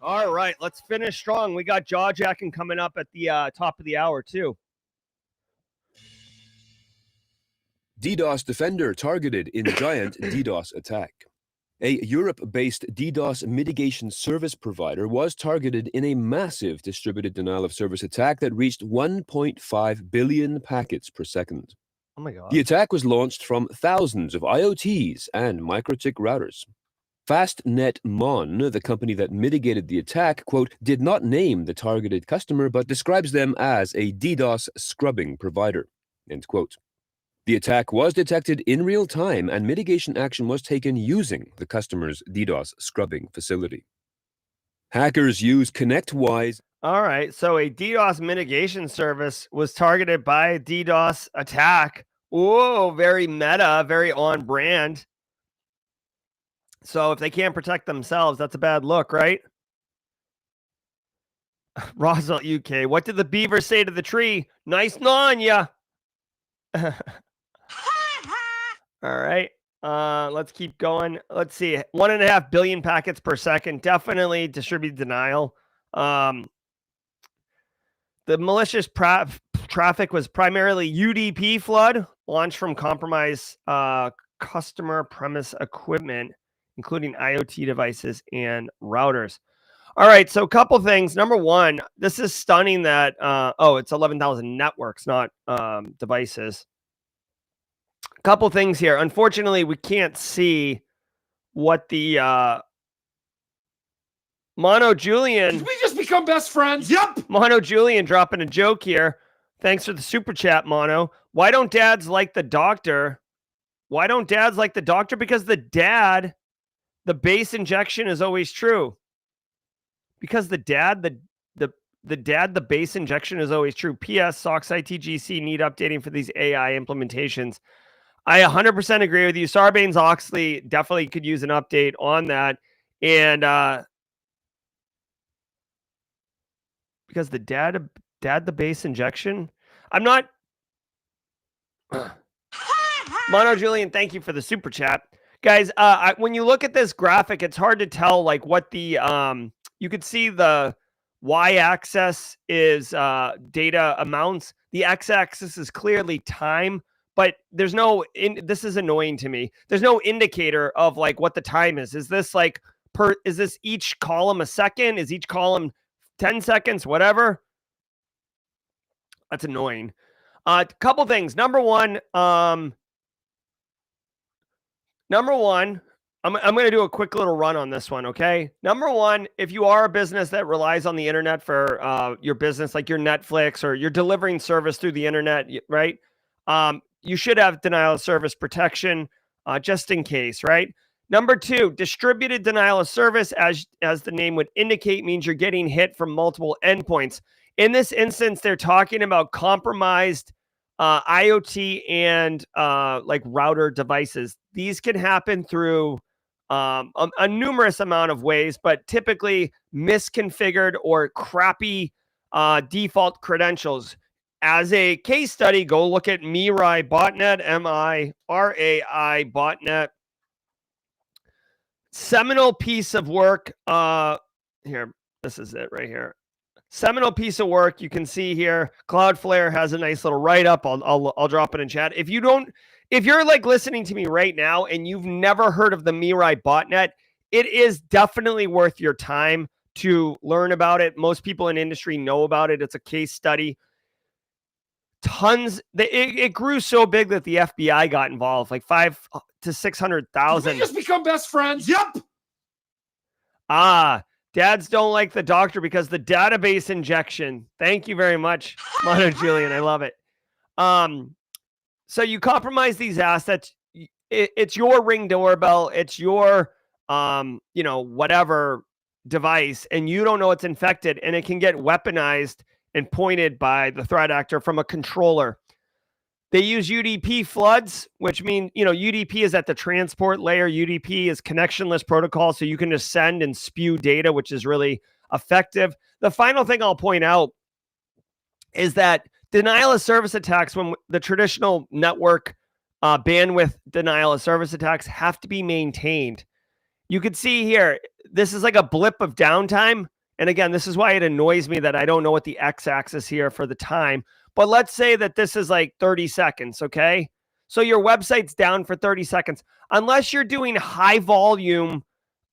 All right, let's finish strong. We got jaw jacking coming up at the top of the hour, too. DDoS Defender targeted in giant DDoS attack. A Europe-based DDoS mitigation service provider was targeted in a massive distributed denial of service attack that reached 1.5 billion packets per second. Oh my God. The attack was launched from thousands of IoTs and MikroTik routers. FastNetMon, the company that mitigated the attack, quote, did not name the targeted customer, but describes them as a DDoS scrubbing provider, end quote. The attack was detected in real time, and mitigation action was taken using the customer's DDoS scrubbing facility. Hackers use ConnectWise. All right, so a DDoS mitigation service was targeted by a DDoS attack. Whoa, very meta, very on brand. So if they can't protect themselves, that's a bad look, right? Roswell UK, what did the beaver say to the tree? Nice gnawing ya. All right. Let's keep going. Let's see. 1.5 billion packets per second. Definitely distributed denial. The malicious traffic was primarily UDP flood launched from compromised customer premise equipment, including IoT devices and routers. All right, so a couple things. Number one, this is stunning that, it's 11,000 networks, not devices. A couple things here. Unfortunately, we can't see what the Mono Julian. Did we just become best friends? Yep. Mono Julian dropping a joke here. Thanks for the super chat, Mono. Why don't dads like the doctor? Why don't dads like the doctor? Because the base injection is always true. Because the base injection is always true. PS, SOX ITGC need updating for these AI implementations. I 100% agree with you. Sarbanes-Oxley definitely could use an update on that. And because the the base injection, I'm not. Mono Julian, thank you for the super chat. Guys, when you look at this graphic, it's hard to tell like what the you could see the y-axis is data amounts. The x-axis is clearly time, but there's no this is annoying to me. There's no indicator of like what the time is. Is this like is this each column a second? Is each column 10 seconds, whatever? That's annoying. A couple things. Number one, I'm going to do a quick little run on this one, okay? Number one, if you are a business that relies on the internet for your business, like your Netflix, or you're delivering service through the internet, right? You should have denial of service protection just in case, right? Number two, distributed denial of service, as the name would indicate, means you're getting hit from multiple endpoints. In this instance, they're talking about compromised IoT and like router devices. These can happen through a numerous amount of ways, but typically misconfigured or crappy default credentials. As a case study, go look at Mirai botnet, M-I-R-A-I botnet. Seminal piece of work. Here, this is it right here. Seminal piece of work. You can see here, Cloudflare has a nice little write-up. I'll drop it in chat. If you're like listening to me right now and you've never heard of the Mirai botnet, it is definitely worth your time to learn about it. Most people in industry know about it. It's a case study. It grew so big that the FBI got involved, like 500,000 to 600,000. Did we just become best friends? Yep. Dads don't like the doctor because the database injection. Thank you very much, Mono Julian. I love it. So you compromise these assets. It's your Ring doorbell. It's your, whatever device, and you don't know it's infected, and it can get weaponized and pointed by the threat actor from a controller. They use UDP floods, which mean, UDP is at the transport layer. UDP is connectionless protocol, so you can just send and spew data, which is really effective. The final thing I'll point out is that denial of service attacks, when the traditional network bandwidth denial of service attacks have to be maintained. You can see here, this is like a blip of downtime. And again, this is why it annoys me that I don't know what the x-axis here for the time. But let's say that this is like 30 seconds, okay? So your website's down for 30 seconds. Unless you're doing high volume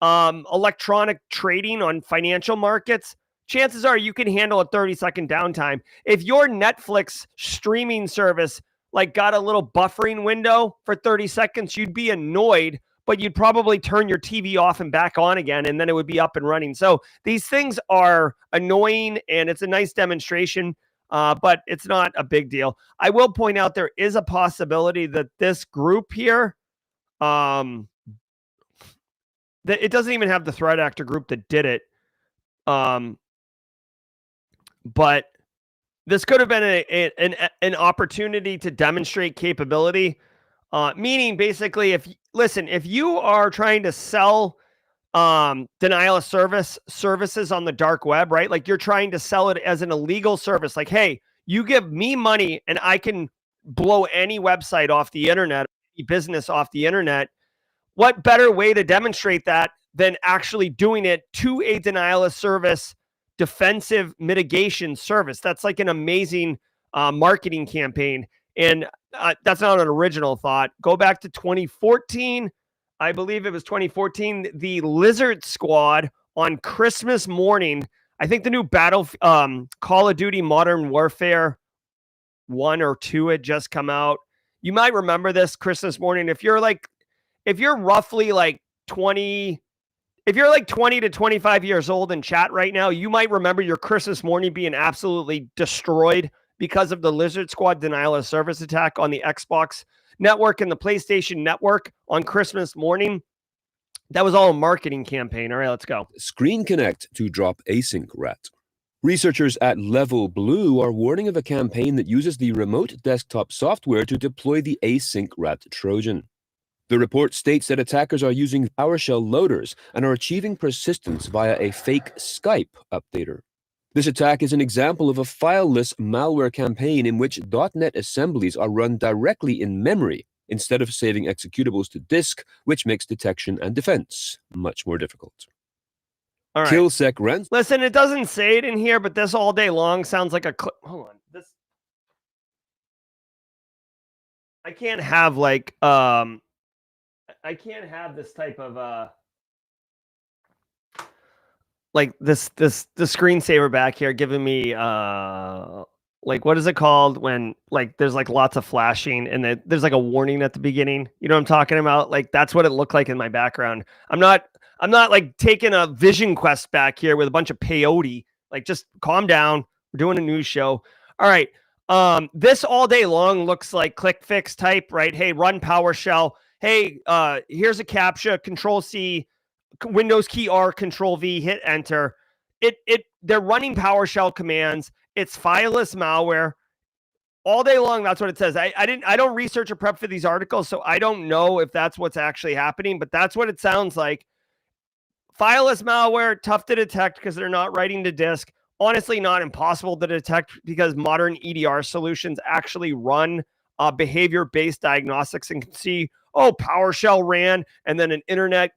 electronic trading on financial markets, chances are you can handle a 30-second downtime. If your Netflix streaming service like got a little buffering window for 30 seconds, you'd be annoyed, but you'd probably turn your TV off and back on again, and then it would be up and running. So these things are annoying, and it's a nice demonstration, but it's not a big deal. I will point out there is a possibility that this group here, that it doesn't even have the threat actor group that did it, but this could have been an opportunity to demonstrate capability. Meaning basically, if you are trying to sell denial of services on the dark web, right? Like you're trying to sell it as an illegal service. Like, hey, you give me money and I can blow any website off the internet, any business off the internet. What better way to demonstrate that than actually doing it to a denial of service defensive mitigation service? That's like an amazing marketing campaign. And that's not an original thought. Go back to 2014. I believe it was 2014. The Lizard Squad on Christmas morning. I think the new Call of Duty Modern Warfare 1 or 2 had just come out. You might remember this Christmas morning. If you're roughly like 20 to 25 years old in chat right now, you might remember your Christmas morning being absolutely destroyed because of the Lizard Squad denial of service attack on the Xbox network and the PlayStation network on Christmas morning. That was all a marketing campaign. All right, let's go. Screen Connect to drop AsyncRAT. Researchers at Level Blue are warning of a campaign that uses the remote desktop software to deploy the AsyncRAT Trojan. The report states that attackers are using PowerShell loaders and are achieving persistence via a fake Skype updater. This attack is an example of a fileless malware campaign in which .NET assemblies are run directly in memory instead of saving executables to disk, which makes detection and defense much more difficult. All right. KillSec Rents. Listen, it doesn't say it in here, but this all day long sounds like a hold on. I can't have like I can't have this type of like the screensaver back here giving me like what is it called when like there's like lots of flashing and there's like a warning at the beginning? You know what I'm talking about? Like that's what it looked like in my background. I'm not like taking a vision quest back here with a bunch of peyote. Like just calm down. We're doing a news show. All right. This all day long looks like click fix type, right? Hey, run PowerShell. Hey, here's a CAPTCHA, Control C, Windows key R, Control V, hit enter. They're running PowerShell commands. It's fileless malware all day long. That's what it says. I don't research or prep for these articles, so I don't know if that's what's actually happening, but that's what it sounds like. Fileless malware, tough to detect because they're not writing to disk. Honestly, not impossible to detect because modern EDR solutions actually run behavior-based diagnostics and can see, oh, PowerShell ran, and then an internet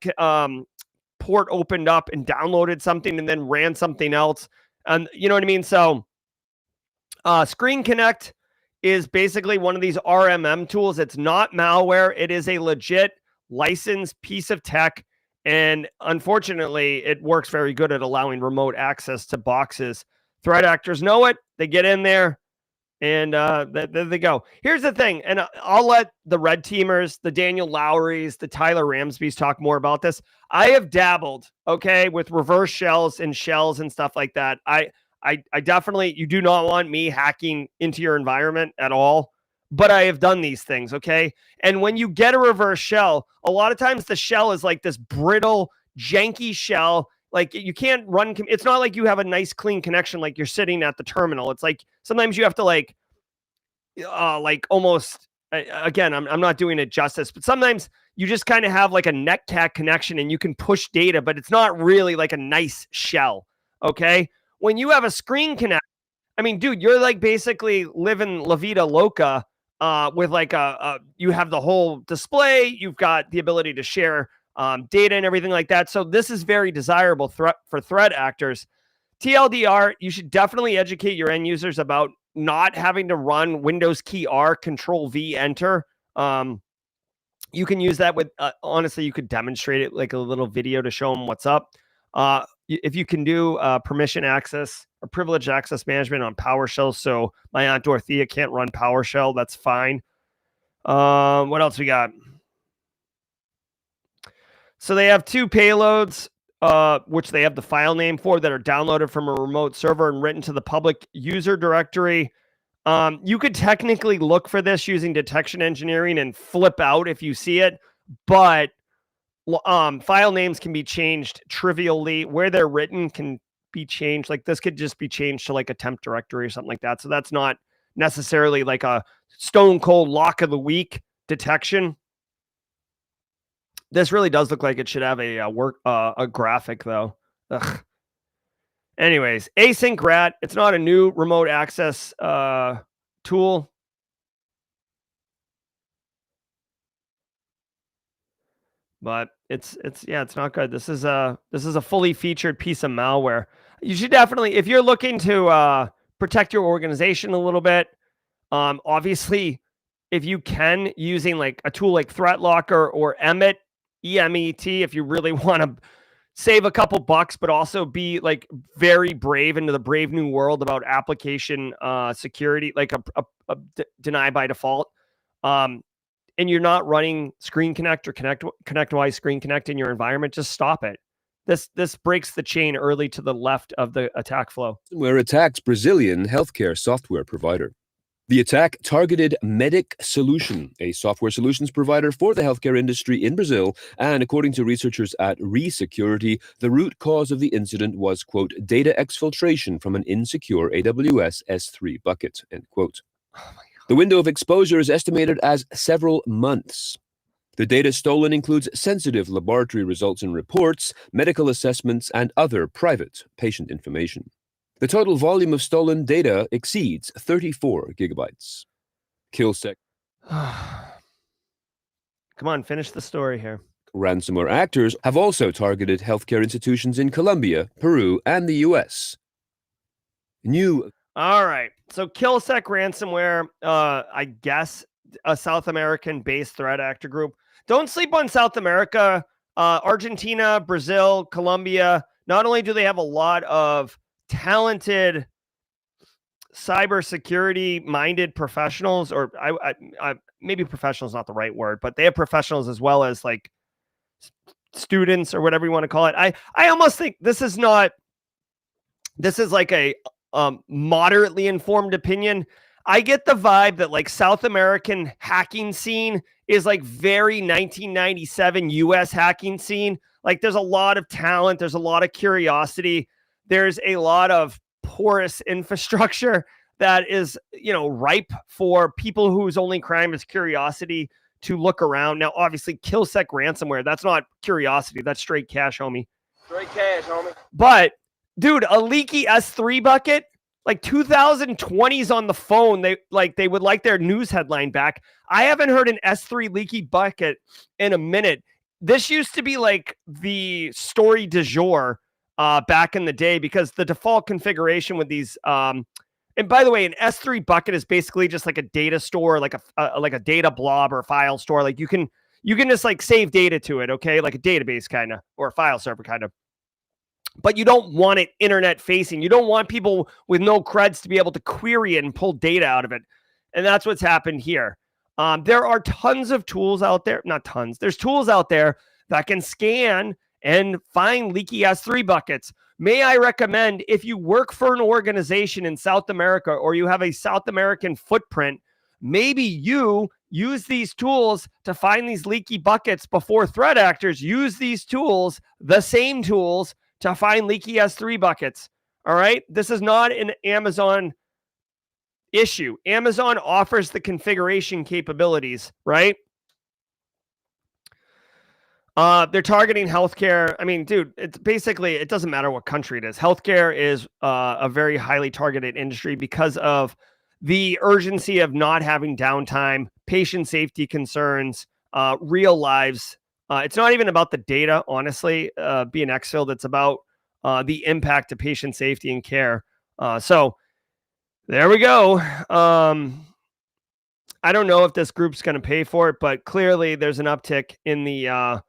port opened up and downloaded something and then ran something else. And you know what I mean? So Screen Connect is basically one of these RMM tools. It's not malware. It is a legit licensed piece of tech. And unfortunately, it works very good at allowing remote access to boxes. Threat actors know it. They get in there and there they go. Here's the thing. And I'll let the red teamers, the Daniel Lowrys, the Tyler Ramsbys talk more about this. I have dabbled, okay, with reverse shells and stuff like that. I definitely, you do not want me hacking into your environment at all, but I have done these things, okay? And when you get a reverse shell, a lot of times the shell is like this brittle, janky shell. Like you can't run, it's not like you have a nice clean connection like you're sitting at the terminal. It's like sometimes you have to like almost, again, I'm not doing it justice, but sometimes you just kind of have like a netcat connection and you can push data, but it's not really like a nice shell, okay? When you have a Screen Connect, I mean, dude, you're like basically living La Vida Loca with like you have the whole display, you've got the ability to share data and everything like that. So this is very desirable for threat actors. TLDR, you should definitely educate your end users about not having to run Windows key R, Control V, enter. You can use that with, honestly, you could demonstrate it like a little video to show them what's up. If you can do permission access or privileged access management on PowerShell, so my Aunt Dorothea can't run PowerShell, that's fine. What else we got? So they have two payloads, which they have the file name for, that are downloaded from a remote server and written to the public user directory. You could technically look for this using detection engineering and flip out if you see it, but file names can be changed trivially. Where they're written can be changed. Like this could just be changed to like a temp directory or something like that. So that's not necessarily like a stone cold lock of the week detection. This really does look like it should have a graphic though. Ugh. Anyways, AsyncRAT. It's not a new remote access tool. But it's not good. This is a fully featured piece of malware. You should definitely, if you're looking to protect your organization a little bit, obviously, if you can, using like a tool like ThreatLocker or Emmet, EMET, if you really want to save a couple bucks, but also be like very brave into the brave new world about application security, like a deny by default. And you're not running Screen Connect or ConnectWise Screen Connect in your environment, just stop it. This breaks the chain early to the left of the attack flow. Where attacks Brazilian healthcare software provider. The attack targeted Medic Solution, a software solutions provider for the healthcare industry in Brazil, and according to researchers at ReSecurity, the root cause of the incident was, quote, data exfiltration from an insecure AWS S3 bucket, end quote. Oh my God. The window of exposure is estimated as several months. The data stolen includes sensitive laboratory results and reports, medical assessments, and other private patient information. The total volume of stolen data exceeds 34 gigabytes. KillSec. Come on, finish the story here. Ransomware actors have also targeted healthcare institutions in Colombia, Peru, and the US. All right. So KillSec ransomware, I guess a South American-based threat actor group. Don't sleep on South America. Argentina, Brazil, Colombia. Not only do they have a lot of talented cybersecurity minded professionals, or I maybe professional is not the right word, but they have professionals as well as like students or whatever you want to call it. I almost think this is like a moderately informed opinion. I get the vibe that like South American hacking scene is like very 1997 US hacking scene. Like there's a lot of talent. There's a lot of curiosity. There's a lot of porous infrastructure that is, ripe for people whose only crime is curiosity to look around. Now, obviously, KillSec ransomware, that's not curiosity. That's straight cash, homie. Straight cash, homie. But, dude, a leaky S3 bucket, like 2020s on the phone, they would like their news headline back. I haven't heard an S3 leaky bucket in a minute. This used to be like the story du jour back in the day, because the default configuration with these, and by the way, an S3 bucket is basically just like a data store, like a data blob or a file store. Like you can just like save data to it, okay, like a database kind of, or a file server kind of. But you don't want it internet facing. You don't want people with no creds to be able to query it and pull data out of it. And that's what's happened here. There are tons of tools out there, not tons. There's tools out there that can scan and find leaky S3 buckets. May I recommend, if you work for an organization in South America or you have a South American footprint, maybe you use these tools to find these leaky buckets before threat actors use these tools, the same tools, to find leaky S3 buckets. All right? This is not an Amazon issue. Amazon offers the configuration capabilities, right? They're targeting healthcare. I mean, dude, it's basically, it doesn't matter what country it is. Healthcare is a very highly targeted industry because of the urgency of not having downtime, patient safety concerns, real lives. It's not even about the data, honestly, being exfilled. It's about the impact to patient safety and care. So there we go. I don't know if this group's going to pay for it, but clearly there's an uptick in the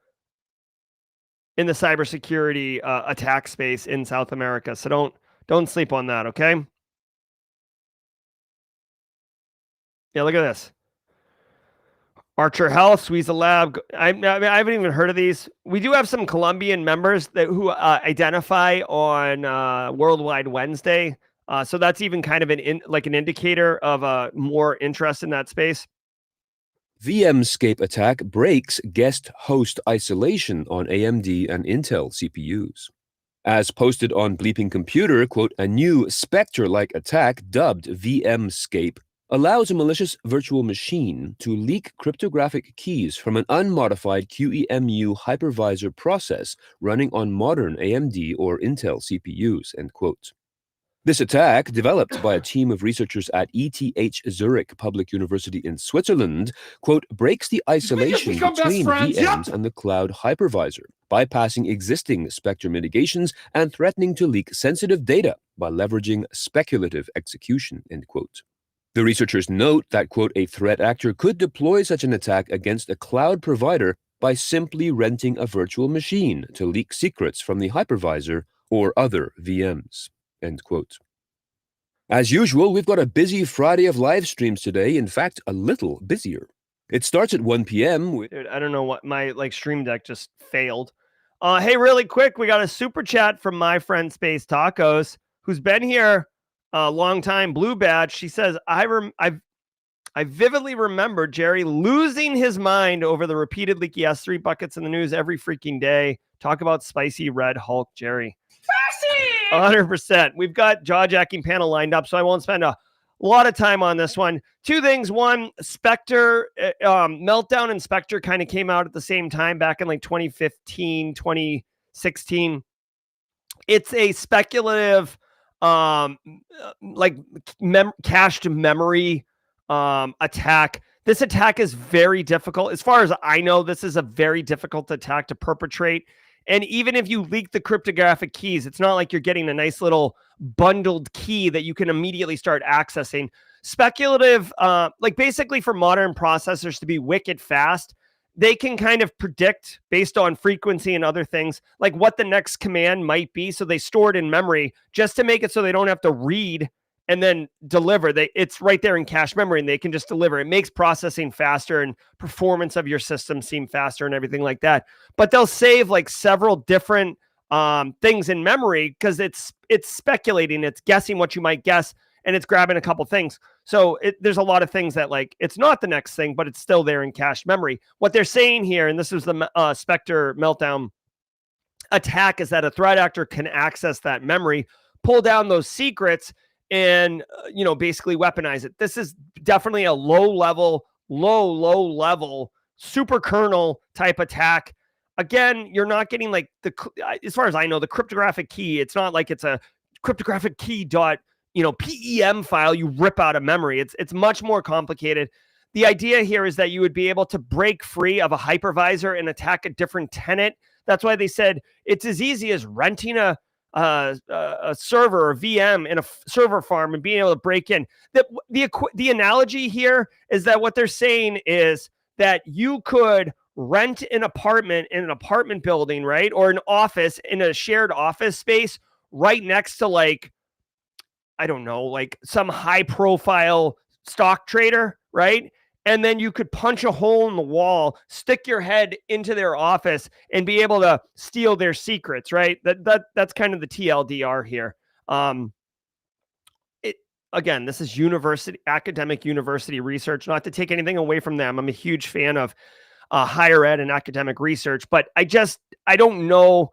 cybersecurity attack space in South America. So don't sleep on that, okay? Yeah, look at this. Archer Health, Suiza Lab. I haven't even heard of these. We do have some Colombian members who identify on Worldwide Wednesday. So that's even kind of an indicator of more interest in that space. VMScape attack breaks guest host isolation on AMD and Intel CPUs. As posted on Bleeping Computer, quote, a new Spectre-like attack dubbed VMScape allows a malicious virtual machine to leak cryptographic keys from an unmodified QEMU hypervisor process running on modern AMD or Intel CPUs, end quote. This attack, developed by a team of researchers at ETH Zurich Public University in Switzerland, quote, breaks the isolation between VMs and the cloud hypervisor, bypassing existing Spectre mitigations and threatening to leak sensitive data by leveraging speculative execution, end quote. The researchers note that, quote, a threat actor could deploy such an attack against a cloud provider by simply renting a virtual machine to leak secrets from the hypervisor or other VMs. End quote. As usual, we've got a busy Friday of live streams today. In fact, a little busier. It starts at 1 p.m. Dude, I don't know what my stream deck just failed. Hey, really quick, we got a super chat from my friend Space Tacos, who's been here a long time. Blue badge. She says, I vividly remember Jerry losing his mind over the repeated leaky S3 buckets in the news every freaking day. Talk about spicy red Hulk, Jerry. 100%. We've got jaw-jacking panel lined up, so I won't spend a lot of time on this one. Two things. One, Spectre, Meltdown and Spectre kind of came out at the same time back in like 2015, 2016. It's a speculative, cached memory attack. This attack is very difficult. As far as I know, this is a very difficult attack to perpetrate. And even if you leak the cryptographic keys, it's not like you're getting a nice little bundled key that you can immediately start accessing. Speculative, basically for modern processors to be wicked fast, they can kind of predict based on frequency and other things, like what the next command might be. So they store it in memory just to make it so they don't have to read and then deliver. It's right there in cache memory, and they can just deliver. It makes processing faster and performance of your system seem faster and everything like that. But they'll save like several different things in memory because it's speculating, it's guessing what you might guess, and it's grabbing a couple things. So there's a lot of things that like it's not the next thing, but it's still there in cache memory. What they're saying here, and this is the Spectre meltdown attack, is that a threat actor can access that memory, pull down those secrets, and basically weaponize it. This is definitely a low level super kernel type attack. Again, you're not getting like as far as I know, the cryptographic key. It's not like it's a cryptographic key PEM file you rip out of memory. It's much more complicated. The idea here is that you would be able to break free of a hypervisor and attack a different tenant. That's why they said it's as easy as renting a server or VM in a server farm and being able to break in. The analogy here is that what they're saying is that you could rent an apartment in an apartment building, right? Or an office in a shared office space right next to like, I don't know, like some high profile stock trader, right? And then you could punch a hole in the wall, stick your head into their office and be able to steal their secrets, right? That's kind of the TLDR here. Again, this is academic university research, not to take anything away from them. I'm a huge fan of higher ed and academic research, but I don't know.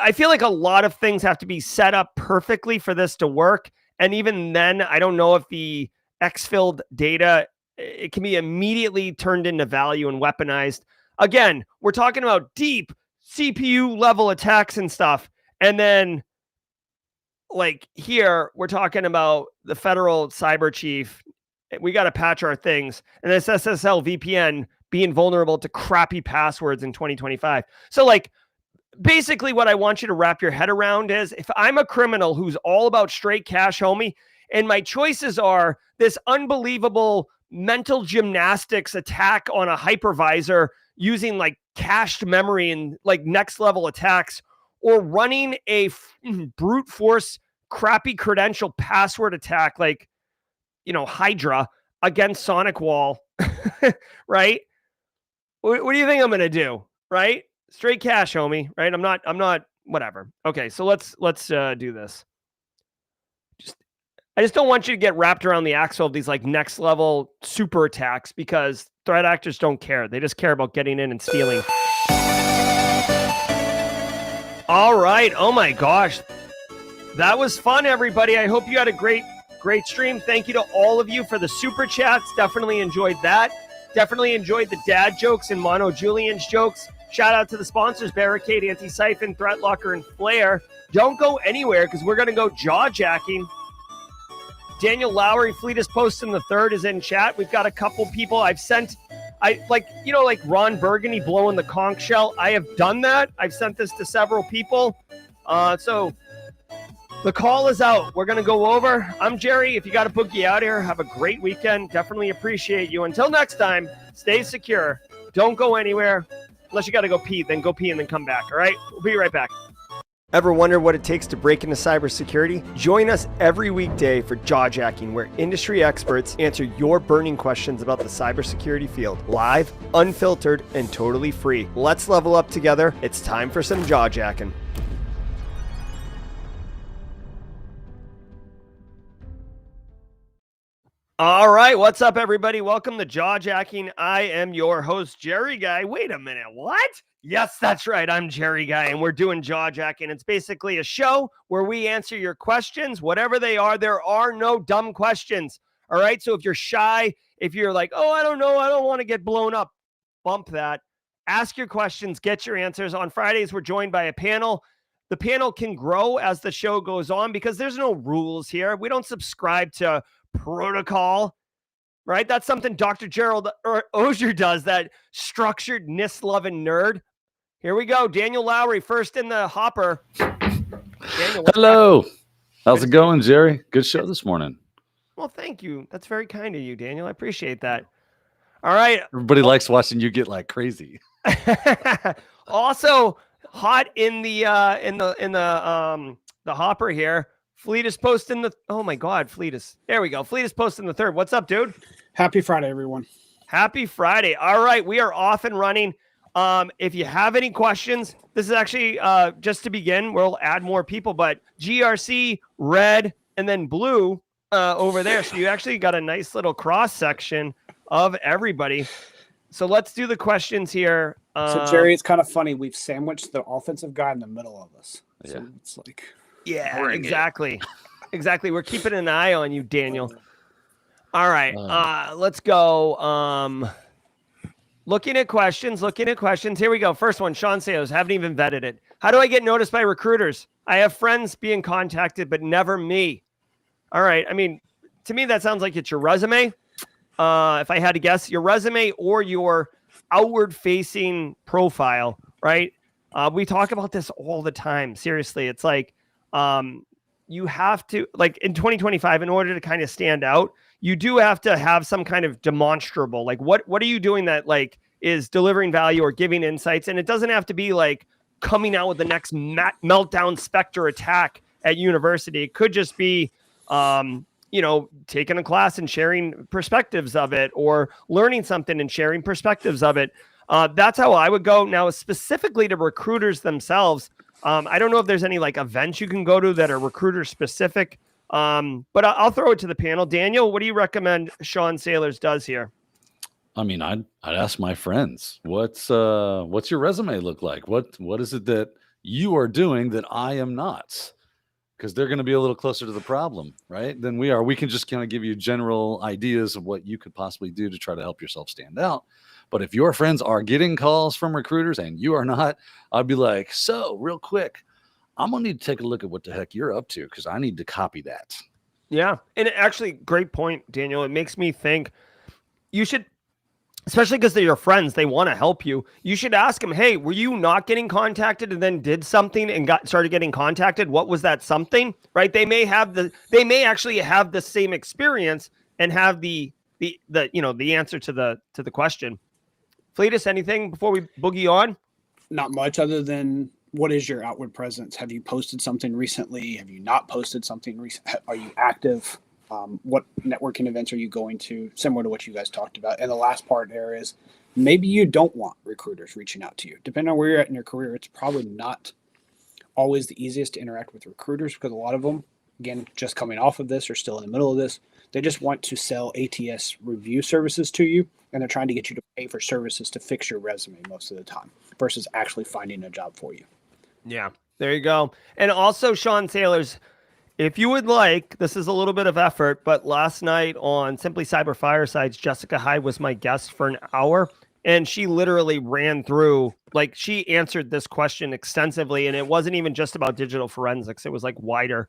I feel like a lot of things have to be set up perfectly for this to work. And even then, I don't know if the exfilled data, it can be immediately turned into value and weaponized. Again, we're talking about deep CPU level attacks and stuff. And then like here, we're talking about the federal cyber chief. We got to patch our things. And this SSL VPN being vulnerable to crappy passwords in 2025. So like, basically what I want you to wrap your head around is if I'm a criminal who's all about straight cash, homie, and my choices are this unbelievable mental gymnastics attack on a hypervisor using like cached memory and like next level attacks, or running a brute force crappy credential password attack like, Hydra against SonicWall, right? What do you think I'm going to do, right? Straight cash, homie, right? I'm not, whatever. Okay, so let's do this. I just don't want you to get wrapped around the axle of these like next level super attacks because threat actors don't care. They just care about getting in and stealing. All right. Oh my gosh. That was fun, everybody. I hope you had a great stream. Thank you to all of you for the super chats. Definitely enjoyed that. Definitely enjoyed the dad jokes and Mono Julian's jokes. Shout out to the sponsors, Barricade, Anti-Siphon, Threat Locker, and Flare. Don't go anywhere because we're going to go jaw-jacking. Daniel Lowry, Fleetest Post in the Third is in chat. We've got a couple people I've sent. Like Ron Burgundy blowing the conch shell. I have done that. I've sent this to several people. So the call is out. We're going to go over. I'm Jerry. If you got a boogie out here, have a great weekend. Definitely appreciate you. Until next time, stay secure. Don't go anywhere. Unless you got to go pee, then go pee and then come back. All right? We'll be right back. Ever wonder what it takes to break into cybersecurity? Join us every weekday for Jawjacking, where industry experts answer your burning questions about the cybersecurity field. Live, unfiltered, and totally free. Let's level up together. It's time for some Jawjacking. All right, what's up, everybody? Welcome to Jawjacking. I am your host, Jerry Guy. Wait a minute, what? Yes, that's right. I'm Jerry Guy, and we're doing Jawjacking. It's basically a show where we answer your questions, whatever they are. There are no dumb questions. All right, so if you're shy, if you're like, oh, I don't know, I don't want to get blown up, bump that. Ask your questions, get your answers. On Fridays, we're joined by a panel. The panel can grow as the show goes on because there's no rules here. We don't subscribe to protocol, right? That's something Dr. Gerald Auger does, that structured NIST-loving nerd. Here we go. Daniel Lowry, first in the hopper. Daniel, hello. How's it going, Jerry? Good show this morning. Well, thank you. That's very kind of you, Daniel. I appreciate that. All right. Everybody likes watching you get like crazy. Also hot in the hopper here. Fleet is posting the. Oh my God, Fleet is. There we go. Fleet is posting the third. What's up, dude? Happy Friday, everyone. Happy Friday. All right, we are off and running. If you have any questions, this is actually just to begin. We'll add more people, but GRC, red, and then blue over there. So you actually got a nice little cross section of everybody. So let's do the questions here. So Jerry, it's kind of funny. We've sandwiched the offensive guy in the middle of us. So Yeah. it's like, yeah, exactly. Exactly. We're keeping an eye on you, Daniel. All right. Let's go. Looking at questions. Here we go. First one, Sean Sayos, haven't even vetted it. How do I get noticed by recruiters? I have friends being contacted, but never me. All right. I mean, to me, that sounds like it's your resume. If I had to guess, your resume or your outward-facing profile, right? We talk about this all the time. Seriously, it's like you have to, like in 2025, in order to kind of stand out, you do have to have some kind of demonstrable, like what are you doing that like is delivering value or giving insights? And it doesn't have to be like coming out with the next meltdown Spectre attack at university. It could just be, taking a class and sharing perspectives of it, or learning something and sharing perspectives of it. That's how I would go. Now, specifically to recruiters themselves, I don't know if there's any like events you can go to that are recruiter specific. But I'll throw it to the panel. Daniel, what do you recommend Sean Sailors does here? I mean, I'd ask my friends, what's your resume look like? What is it that you are doing that I am not? Because they're going to be a little closer to the problem, right, than we are. We can just kind of give you general ideas of what you could possibly do to try to help yourself stand out. But if your friends are getting calls from recruiters and you are not, I'd be like, so real quick, I'm going to need to take a look at what the heck you're up to, because I need to copy that. Yeah. And actually, great point, Daniel. It makes me think you should, especially because they're your friends, they want to help you. You should ask them, hey, were you not getting contacted and then did something and started getting contacted? What was that something? Right? They may actually have the same experience and have the answer to the question. Fleetus, anything before we boogie on? not much other than what is your outward presence? Have you posted something recently? Have you not posted something recent? Are you active? What networking events are you going to? Similar to what you guys talked about. And the last part there is maybe you don't want recruiters reaching out to you. Depending on where you're at in your career, it's probably not always the easiest to interact with recruiters, because a lot of them, again, just coming off of this or still in the middle of this, they just want to sell ATS review services to you, and they're trying to get you to pay for services to fix your resume most of the time versus actually finding a job for you. Yeah, there you go. And also, Sean Sailors, if you would like, this is a little bit of effort, but last night on Simply Cyber Firesides, Jessica Hyde was my guest for an hour, and she literally ran through, like, she answered this question extensively, and it wasn't even just about digital forensics. It was like wider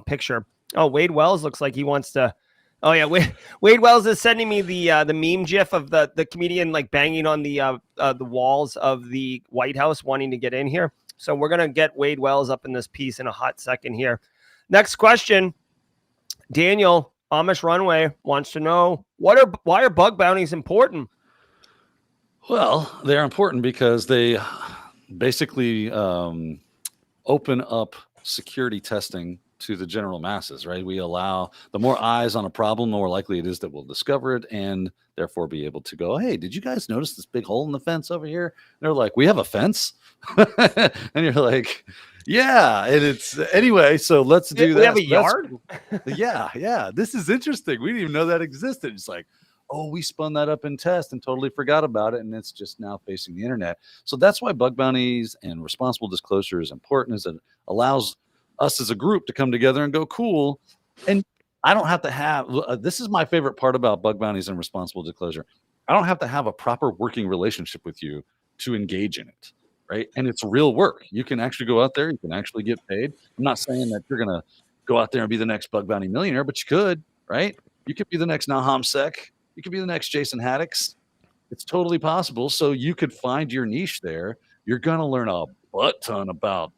picture. Oh, Wade Wells looks like he wants to. Oh yeah, Wade Wells is sending me the meme gif of the comedian like banging on the walls of the White House wanting to get in here. So we're gonna get Wade Wells up in this piece in a hot second here. Next question, Daniel Amish Runway wants to know why are bug bounties important? Well, they're important because they basically open up security testing to the general masses, right? We allow the more eyes on a problem, the more likely it is that we'll discover it and therefore be able to go, hey, did you guys notice this big hole in the fence over here? And they're like, we have a fence. And you're like, yeah. And it's anyway, so let's do that. We have a yard? Yeah. This is interesting. We didn't even know that existed. It's like, oh, we spun that up in test and totally forgot about it. And it's just now facing the internet. So that's why bug bounties and responsible disclosure is important, is it allows us as a group to come together and go, cool. And I don't have to have, this is my favorite part about bug bounties and responsible disclosure. I don't have to have a proper working relationship with you to engage in it, right? And it's real work. You can actually go out there, you can actually get paid. I'm not saying that you're going to go out there and be the next bug bounty millionaire, but you could, right? You could be the next Nahum Sec. You could be the next Jason Haddix. It's totally possible. So you could find your niche there. You're going to learn a butt ton about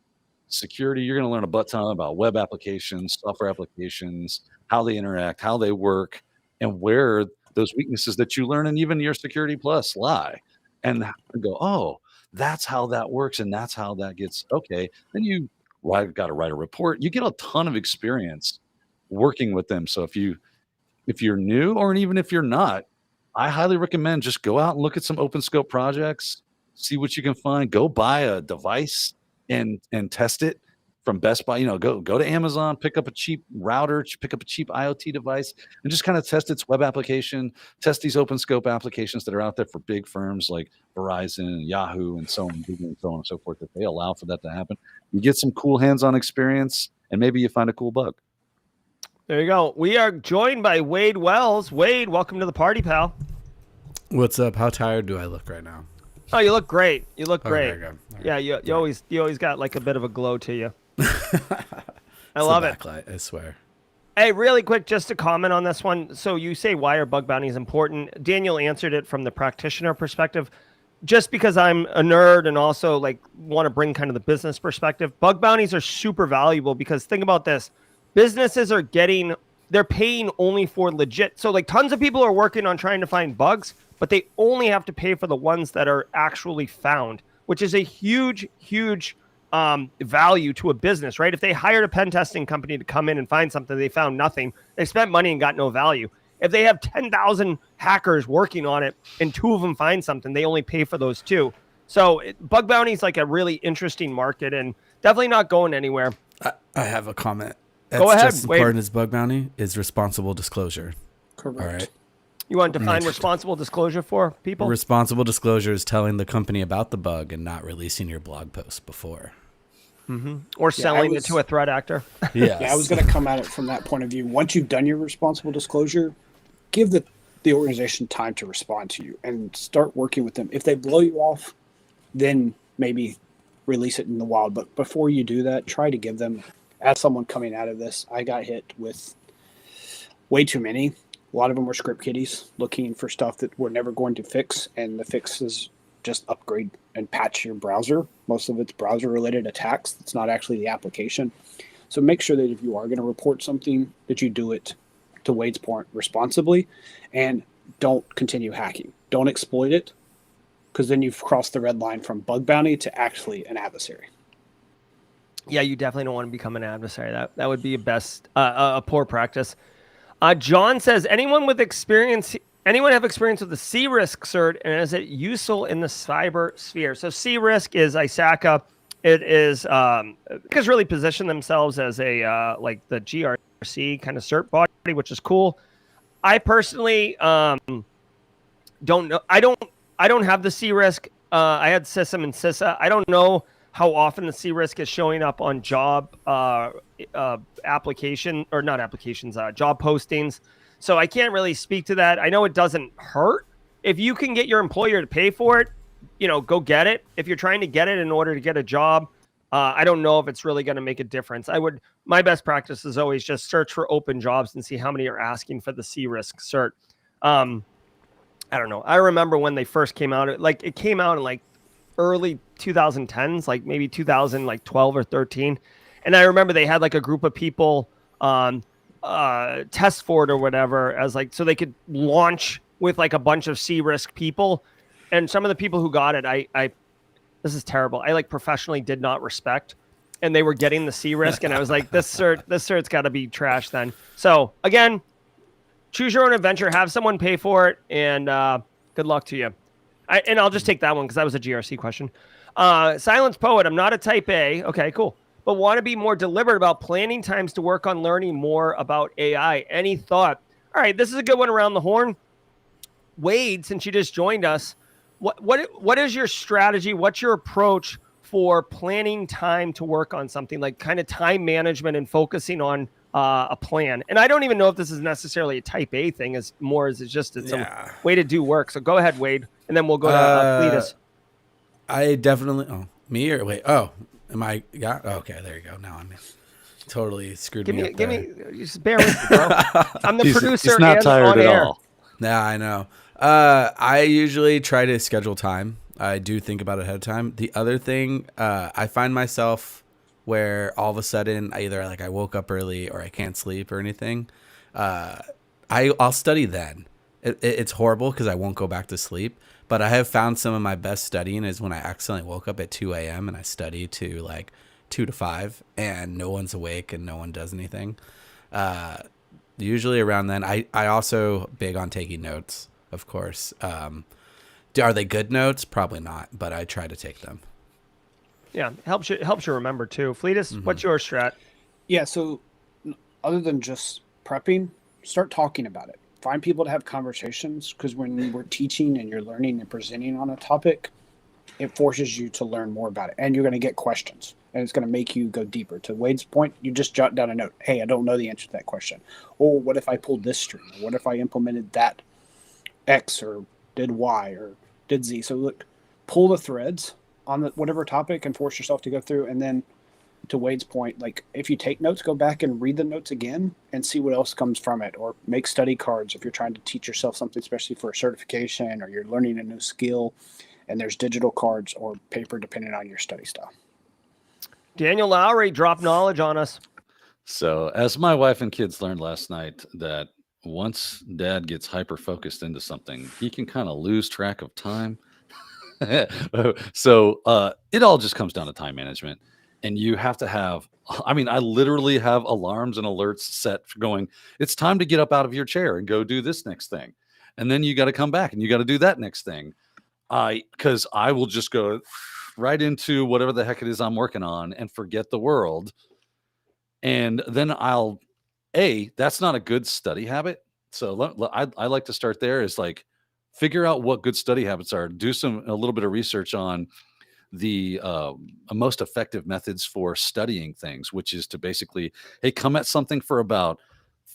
security. You're going to learn a butt ton about web applications, software applications, how they interact, how they work, and where those weaknesses that you learn in even your Security Plus lie. And go, oh, that's how that works, and that's how that gets okay. Then you got to write a report. You get a ton of experience working with them. So if you're new, or even if you're not, I highly recommend just go out and look at some open scope projects, see what you can find. Go buy a device and test it from Best Buy. Go to Amazon, pick up a cheap router, pick up a cheap IoT device, and just kind of test its web application. Test these open scope applications that are out there for big firms like Verizon, Yahoo, and so on, Google, and so on and so forth. That they allow for that to happen. You get some cool hands-on experience, and maybe you find a cool bug. There you go. We are joined by Wade Wells. Wade, welcome to the party, pal. What's up? How tired do I look right now? Oh, you look great. You look great. Okay, good. All right. Yeah, you always got like a bit of a glow to you. I love it. Backlight, I swear. Hey, really quick, just to comment on this one. So you say, why are bug bounties important? Daniel answered it from the practitioner perspective. Just because I'm a nerd and also like want to bring kind of the business perspective, bug bounties are super valuable because think about this. Businesses are they're paying only for legit. So like tons of people are working on trying to find bugs, but they only have to pay for the ones that are actually found, which is a huge, huge value to a business, right? If they hired a pen testing company to come in and find something, they found nothing, they spent money and got no value. If they have 10,000 hackers working on it and 2 of them find something, they only pay for those 2. So bug bounty is like a really interesting market and definitely not going anywhere. I have a comment. Go ahead. Just as important as bug bounty is responsible disclosure. Correct. All right. You want to define responsible disclosure for people? Responsible disclosure is telling the company about the bug and not releasing your blog post before. Mm-hmm. Or selling it to a threat actor. Yes. Yeah, I was going to come at it from that point of view. Once you've done your responsible disclosure, give the organization time to respond to you and start working with them. If they blow you off, then maybe release it in the wild. But before you do that, try to give them, as someone coming out of this, I got hit with way too many. A lot of them were script kiddies looking for stuff that we're never going to fix. And the fix is just upgrade and patch your browser. Most of it's browser related attacks. It's not actually the application. So make sure that if you are going to report something, that you do it, to Wade's point, responsibly, and don't continue hacking. Don't exploit it, because then you've crossed the red line from bug bounty to actually an adversary. Yeah, you definitely don't want to become an adversary. That would be a poor practice. John says, anyone have experience with the C-Risk cert, and is it useful in the cyber sphere? So C-Risk is ISACA. It is because really position themselves as a like the GRC kind of cert body, which is cool. I personally don't know. I don't have the C-Risk. I had SISM and CISA. I don't know how often the C-Risk is showing up on job application or not applications, job postings. So I can't really speak to that. I know it doesn't hurt. If you can get your employer to pay for it, go get it. If you're trying to get it in order to get a job, I don't know if it's really going to make a difference. My best practice is always just search for open jobs and see how many are asking for the C-Risk cert. I don't know. I remember when they first came out, it came out in like early 2010s, like maybe 2012 or 13. And I remember they had like a group of people test for it or whatever as like, so they could launch with like a bunch of C-Risk people. And some of the people who got it, this is terrible. I like professionally did not respect, and they were getting the C-Risk. And I was like, this cert's got to be trash then. So again, choose your own adventure, have someone pay for it, and good luck to you. And I'll just take that one because that was a GRC question. Silence Poet, I'm not a type A. Okay, cool. But want to be more deliberate about planning times to work on learning more about AI. Any thought? All right, this is a good one around the horn. Wade, since you just joined us, what is your strategy? What's your approach for planning time to work on something, like kind of time management and focusing on a plan? And I don't even know if this is necessarily a type A thing, it's a way to do work. So go ahead, Wade, and then we'll go to Cletus. I definitely. Oh, me or wait? Oh, am I? Yeah. Okay, there you go. Now I'm totally screwed me up. Just bear with me, bro. I'm the producer. He's not tired at all. Yeah, I know. I usually try to schedule time. I do think about it ahead of time. The other thing, I find myself where all of a sudden I woke up early or I can't sleep or anything. I'll study then. It's horrible because I won't go back to sleep. But I have found some of my best studying is when I accidentally woke up at 2 a.m. and I study to like 2 to 5 and no one's awake and no one does anything. Usually around then, I also big on taking notes, of course. Are they good notes? Probably not, but I try to take them. Yeah, helps you remember too. Fleetus, what's your strat? Yeah, so other than just prepping, start talking about it. Find people to have conversations, because when we're teaching and you're learning and presenting on a topic, it forces you to learn more about it. And you're going to get questions, and it's going to make you go deeper. To Wade's point, you just jot down a note. Hey, I don't know the answer to that question. Or what if I pulled this string? Or what if I implemented that X or did Y or did Z? So look, pull the threads on whatever topic and force yourself to go through. And then to Wade's point, like if you take notes, go back and read the notes again and see what else comes from it, or make study cards if you're trying to teach yourself something, especially for a certification or you're learning a new skill, and there's digital cards or paper depending on your study style. Daniel Lowry dropped knowledge on us. So as my wife and kids learned last night, that once dad gets hyper focused into something, he can kind of lose track of time. So it all just comes down to time management. And you have to have, I mean, I literally have alarms and alerts set for going, it's time to get up out of your chair and go do this next thing. And then you got to come back and you got to do that next thing. Because I will just go right into whatever the heck it is I'm working on and forget the world. And then that's not a good study habit. So I like to start there, is like, figure out what good study habits are, do a little bit of research on the most effective methods for studying things, which is to basically, hey, come at something for about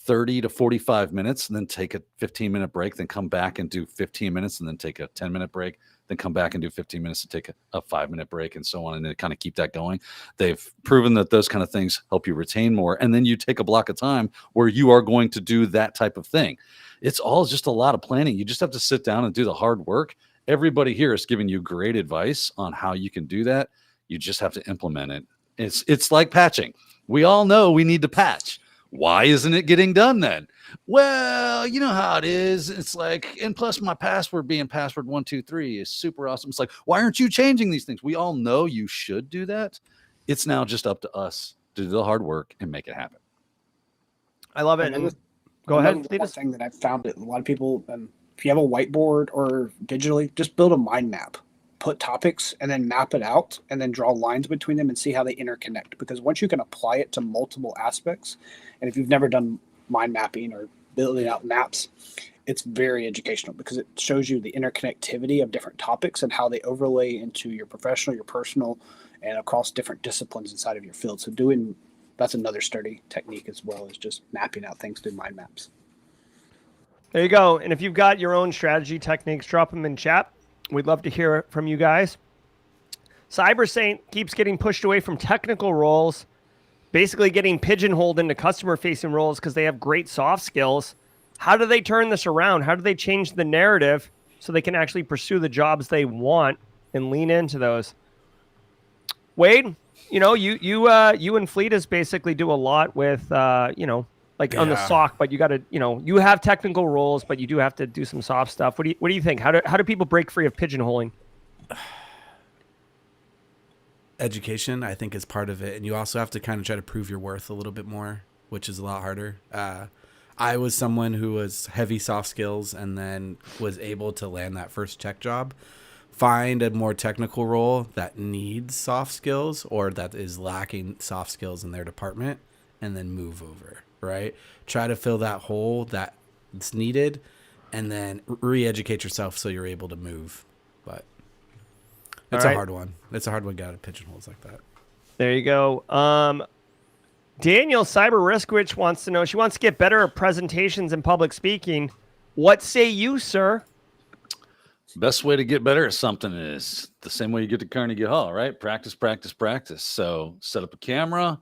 30 to 45 minutes and then take a 15-minute break, then come back and do 15 minutes and then take a 10-minute break, then come back and do 15 minutes and take a 5-minute break, and so on, and then kind of keep that going. They've proven that those kind of things help you retain more. And then you take a block of time where you are going to do that type of thing. It's all just a lot of planning. You just have to sit down and do the hard work. Everybody here is giving you great advice on how you can do that. You just have to implement it. It's like patching. We all know we need to patch. Why isn't it getting done then? Well, you know how it is. It's like, and plus my password being password 123 is super awesome. It's like, why aren't you changing these things? We all know you should do that. It's now just up to us to do the hard work and make it happen. I love it. And go ahead. One thing that I've found that a lot of people, if you have a whiteboard or digitally, just build a mind map. Put topics and then map it out and then draw lines between them and see how they interconnect. Because once you can apply it to multiple aspects, and if you've never done mind mapping or building out maps, it's very educational because it shows you the interconnectivity of different topics and how they overlay into your professional, your personal, and across different disciplines inside of your field. So that's another study technique as well, is just mapping out things through mind maps. There you go. And if you've got your own strategy techniques, drop them in chat. We'd love to hear it from you guys. CyberSaint keeps getting pushed away from technical roles, basically getting pigeonholed into customer-facing roles because they have great soft skills. How do they turn this around? How do they change the narrative so they can actually pursue the jobs they want and lean into those? Wade, you and Fleetus basically do a lot with, on the SOC, but you got to, you have technical roles, but you do have to do some soft stuff. What do you think? How do people break free of pigeonholing? Education, I think, is part of it. And you also have to kind of try to prove your worth a little bit more, which is a lot harder. I was someone who was heavy soft skills and then was able to land that first tech job. Find a more technical role that needs soft skills or that is lacking soft skills in their department, and then move over. Right? Try to fill that hole that's needed, and then re-educate yourself so you're able to move. But it's a hard one. It's a hard one to get out of pigeonholes like that. There you go. Daniel Cyber Riskwich wants to know, she wants to get better at presentations and public speaking. What say you, sir? Best way to get better at something is the same way you get to Carnegie Hall, right? Practice, practice, practice. So set up a camera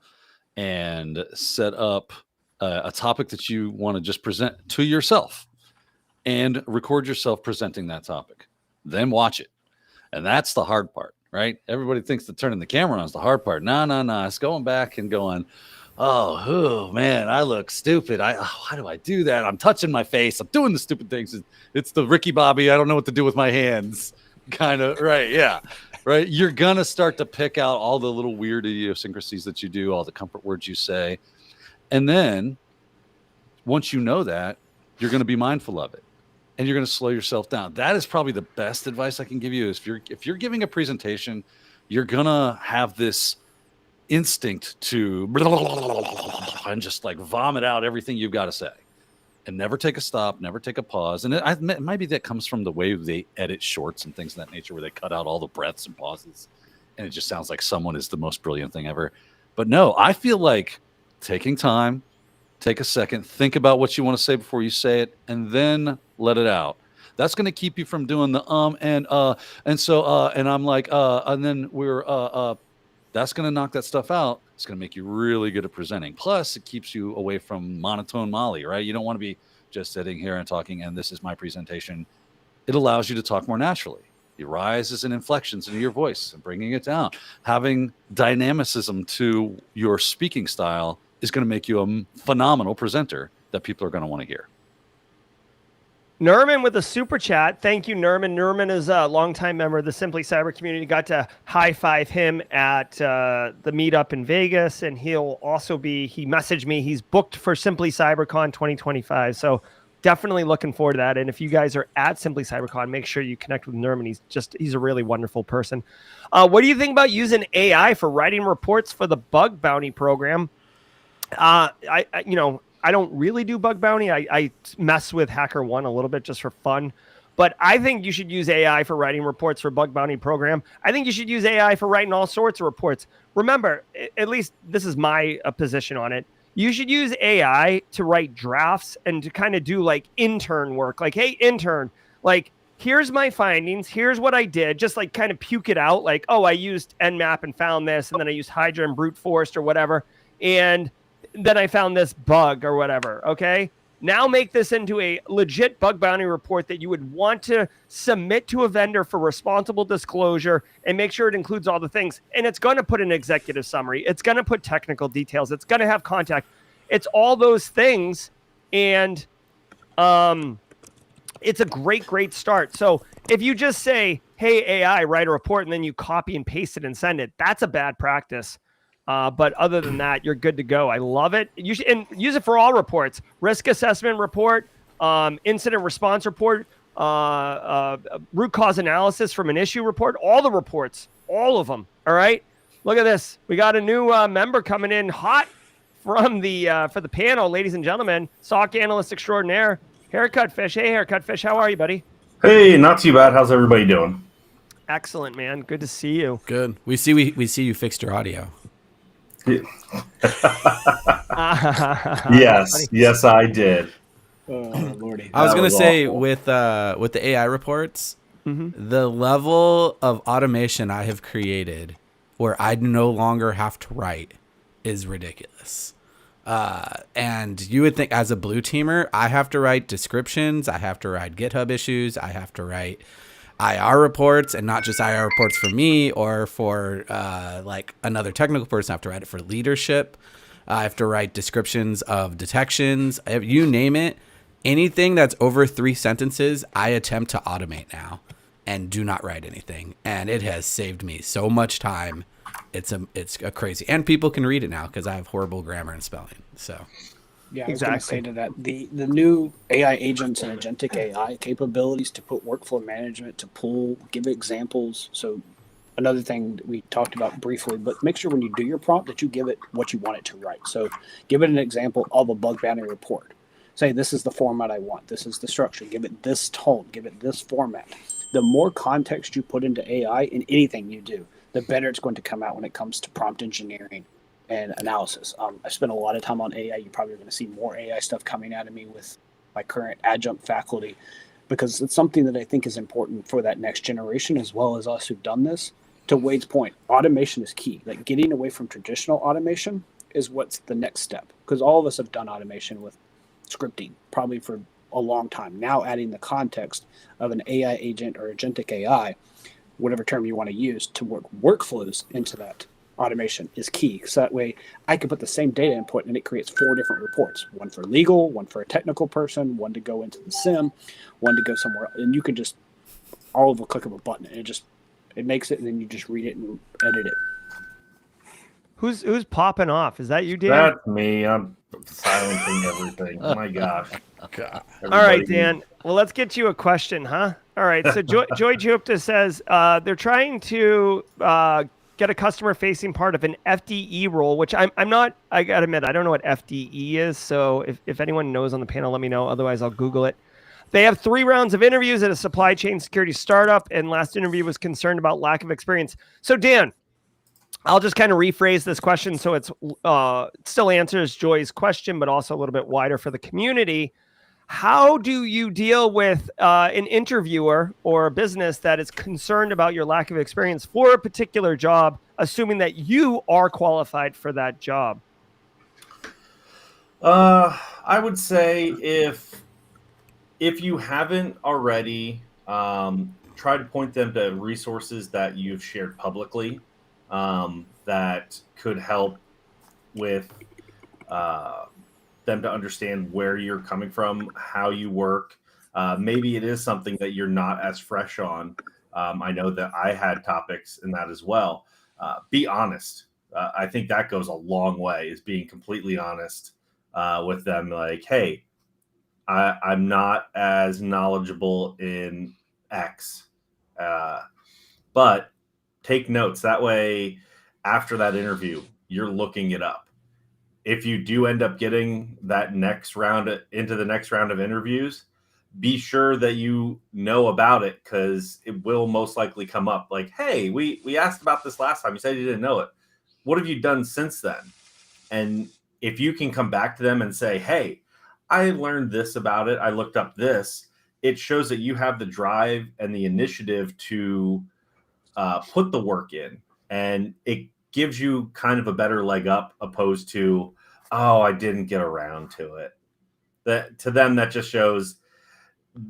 and set up a topic that you want to just present to yourself and record yourself presenting that topic. Then watch it. And that's the hard part, right? Everybody thinks that turning the camera on is the hard part. No. It's going back and going, oh man, I look stupid. Why do I do that? I'm touching my face. I'm doing the stupid things. It's the Ricky Bobby, I don't know what to do with my hands kind of, right? Yeah. right? You're going to start to pick out all the little weird idiosyncrasies that you do, all the comfort words you say. And then once you know that, you're going to be mindful of it. And you're going to slow yourself down. That is probably the best advice I can give you. Is if you're giving a presentation, you're going to have this instinct to and just like vomit out everything you've got to say. And never take a stop, never take a pause. And it might be that comes from the way they edit shorts and things of that nature, where they cut out all the breaths and pauses. And it just sounds like someone is the most brilliant thing ever. But no, I feel like taking time, take a second, think about what you want to say before you say it, and then let it out. That's going to keep you from doing the and so and I'm like and then that's going to knock that stuff out. It's going to make you really good at presenting. Plus, it keeps you away from monotone Molly, right? You don't want to be just sitting here and talking, and this is my presentation. It allows you to talk more naturally. Your rises and inflections into your voice and bringing it down. Having dynamicism to your speaking style is going to make you a phenomenal presenter that people are going to want to hear. Nerman with a super chat. Thank you, Nerman. Nerman is a longtime member of the Simply Cyber community. Got to high five him at the meetup in Vegas, and he'll also be. He messaged me. He's booked for Simply CyberCon 2025. So definitely looking forward to that. And if you guys are at Simply CyberCon, make sure you connect with Nerman. He's a really wonderful person. What do you think about using AI for writing reports for the bug bounty program? I don't really do bug bounty. I mess with HackerOne a little bit just for fun. But I think you should use AI for writing reports for bug bounty program. I think you should use AI for writing all sorts of reports. Remember, at least this is my position on it. You should use AI to write drafts and to kind of do like intern work. Like, hey, intern, like, here's my findings. Here's what I did. Just like kind of puke it out. Like, oh, I used Nmap and found this. And then I used Hydra and brute forced or whatever. And then I found this bug or whatever. Okay. Now make this into a legit bug bounty report that you would want to submit to a vendor for responsible disclosure, and make sure it includes all the things. And it's going to put an executive summary. It's going to put technical details. It's going to have contact. It's all those things. And it's a great start. So if you just say, hey, AI, write a report, and then you copy and paste it and send it, that's a bad practice. But other than that, you're good to go. I love it. You should and use it for all reports: risk assessment report, incident response report, root cause analysis from an issue report. All the reports, all of them. All right. Look at this. We got a new member coming in hot from the for the panel, ladies and gentlemen. SOC analyst extraordinaire, Haircut Fish. Hey, Haircut Fish, how are you, buddy? Hey, not too bad. How's everybody doing? Excellent, man. Good to see you. Good. We see you fixed your audio. Yes, I did. Lordy. I was gonna say awful. with the AI reports, the level of automation I have created where I no longer have to write is ridiculous. And you would think as a blue teamer, I have to write descriptions, I have to write GitHub issues, I have to write IR reports, and not just IR reports for me or for like another technical person. I have to write it for leadership. I have to write descriptions of detections. You name it. Anything that's over 3 sentences, I attempt to automate now and do not write anything. And it has saved me so much time. It's a crazy. And people can read it now because I have horrible grammar and spelling. So. Yeah, I was going to say to that, the new AI agents and agentic AI capabilities to put workflow management, to pull, give examples. So another thing that we talked about briefly, but make sure when you do your prompt that you give it what you want it to write. So give it an example of a bug bounty report. Say, this is the format I want. This is the structure. Give it this tone. Give it this format. The more context you put into AI in anything you do, the better it's going to come out when it comes to prompt engineering and analysis. I spent a lot of time on AI. You're probably going to see more AI stuff coming out of me with my current adjunct faculty, because it's something that I think is important for that next generation, as well as us who've done this. To Wade's point, automation is key. Like, getting away from traditional automation is what's the next step, because all of us have done automation with scripting probably for a long time. Now adding the context of an AI agent or agentic AI, whatever term you want to use, to work workflows into that automation is key. So that way I can put the same data input and it creates 4 different reports: one for legal, one for a technical person, one to go into the SIM, one to go somewhere else. And you can just all of a click of a button, and It makes it, and then you just read it and edit it. Who's popping off? Is that you, Dan? That's me. I'm silencing everything. Oh my gosh. God. All right, Everybody- Dan. Well, let's get you a question, huh? All right. So Joy Jupta says they're trying to get a customer-facing part of an FDE role, which I'm not. I gotta admit, I don't know what FDE is. So if anyone knows on the panel, let me know. Otherwise, I'll Google it. They have 3 rounds of interviews at a supply chain security startup, and last interview was concerned about lack of experience. So Dan, I'll just kind of rephrase this question so it's still answers Joy's question, but also a little bit wider for the community. How do you deal with an interviewer or a business that is concerned about your lack of experience for a particular job, assuming that you are qualified for that job? I would say if you haven't already, try to point them to resources that you've shared publicly that could help with them to understand where you're coming from, how you work. Maybe it is something that you're not as fresh on. I know that I had topics in that as well. Be honest. I think that goes a long way, is being completely honest with them. Like, hey, I'm not as knowledgeable in X, but take notes. That way, after that interview, you're looking it up. If you do end up getting that next round into the next round of interviews, be sure that you know about it, because it will most likely come up. Like, hey, we asked about this last time. You said you didn't know it. What have you done since then? And if you can come back to them and say, hey, I learned this about it, I looked up this, it shows that you have the drive and the initiative to put the work in. And it gives you kind of a better leg up, opposed to, oh, I didn't get around to it. That to them, that just shows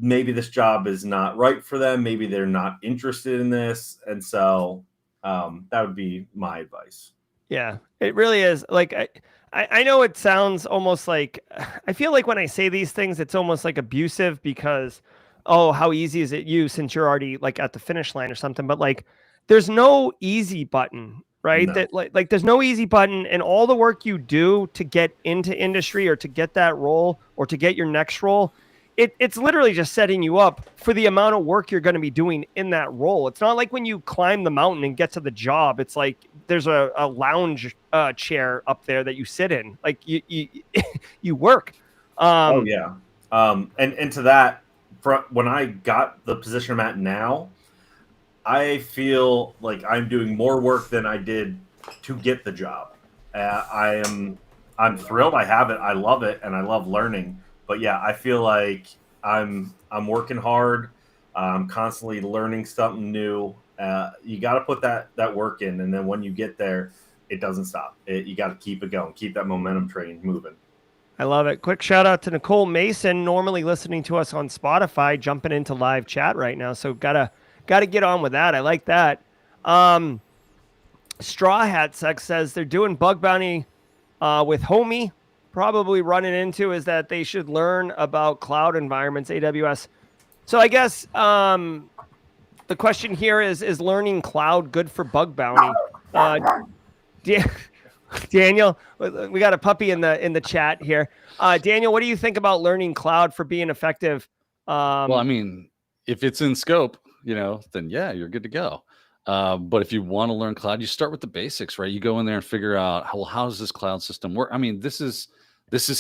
maybe this job is not right for them. Maybe they're not interested in this. And so that would be my advice. Yeah, it really is. Like, I know it sounds almost like, I feel like when I say these things, it's almost like abusive because, oh, how easy is it you since you're already like at the finish line or something. But like, there's no easy button, right? No. That like there's no easy button, and all the work you do to get into industry or to get that role or to get your next role, it's literally just setting you up for the amount of work you're going to be doing in that role. It's not like when you climb the mountain and get to the job, it's like there's a lounge chair up there that you sit in. Like you you work. Oh yeah. And to that, when I got the position I'm at now, I feel like I'm doing more work than I did to get the job. I'm thrilled. I have it. I love it, and I love learning. But yeah, I feel like I'm working hard. I'm constantly learning something new. You got to put that work in, and then when you get there, it doesn't stop. You got to keep it going, keep that momentum train moving. I love it. Quick shout out to Nicole Mason, normally listening to us on Spotify, jumping into live chat right now. So gotta get on with that. I like that. Straw Hat Sex says they're doing bug bounty with Homie. Probably running into is that they should learn about cloud environments, AWS. So I guess the question here is learning cloud good for bug bounty? Daniel, we got a puppy in the chat here. Daniel, what do you think about learning cloud for being effective? Well, I mean, if it's in scope, then yeah, you're good to go. But if you want to learn cloud, you start with the basics, right? You go in there and figure out how does this cloud system work? I mean, this is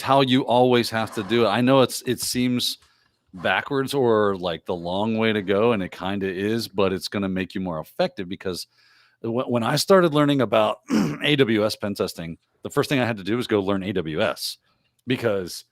how you always have to do it. I know it seems backwards or like the long way to go, and it kind of is, but it's going to make you more effective, because when I started learning about AWS pen testing, the first thing I had to do was go learn AWS, because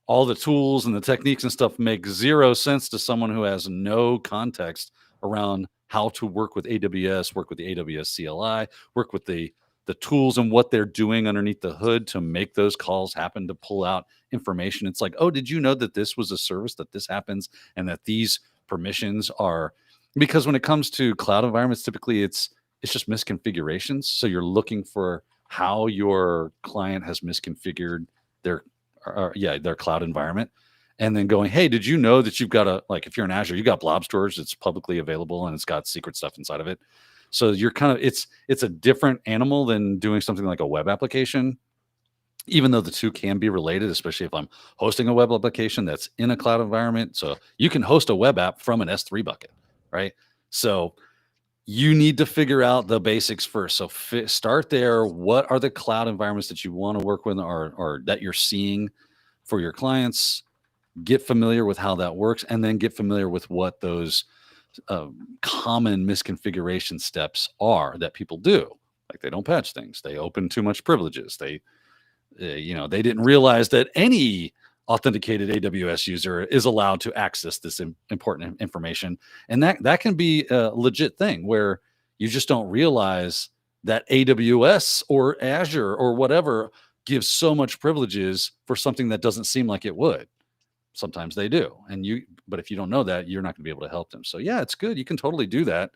all the tools and the techniques and stuff make zero sense to someone who has no context around how to work with AWS, work with the AWS CLI, work with the tools and what they're doing underneath the hood to make those calls happen, to pull out information. It's like, oh, did you know that this was a service, that this happens, and that these permissions are, because when it comes to cloud environments, typically it's just misconfigurations. So you're looking for how your client has misconfigured their cloud environment. and then going, hey, did you know that you've got if you're in Azure, you got blob storage that's publicly available and it's got secret stuff inside of it. So you're it's a different animal than doing something like a web application, even though the two can be related, especially if I'm hosting a web application that's in a cloud environment. So you can host a web app from an S3 bucket, right? So you need to figure out the basics first. So start there. What are the cloud environments that you want to work with or that you're seeing for your clients? Get familiar with how that works, and then get familiar with what those common misconfiguration steps are that people do. Like they don't patch things. They open too much privileges. They didn't realize that any authenticated AWS user is allowed to access this important information. And that can be a legit thing where you just don't realize that AWS or Azure or whatever gives so much privileges for something that doesn't seem like it would. Sometimes they do. But if you don't know that, you're not going to be able to help them. So yeah, it's good. You can totally do that.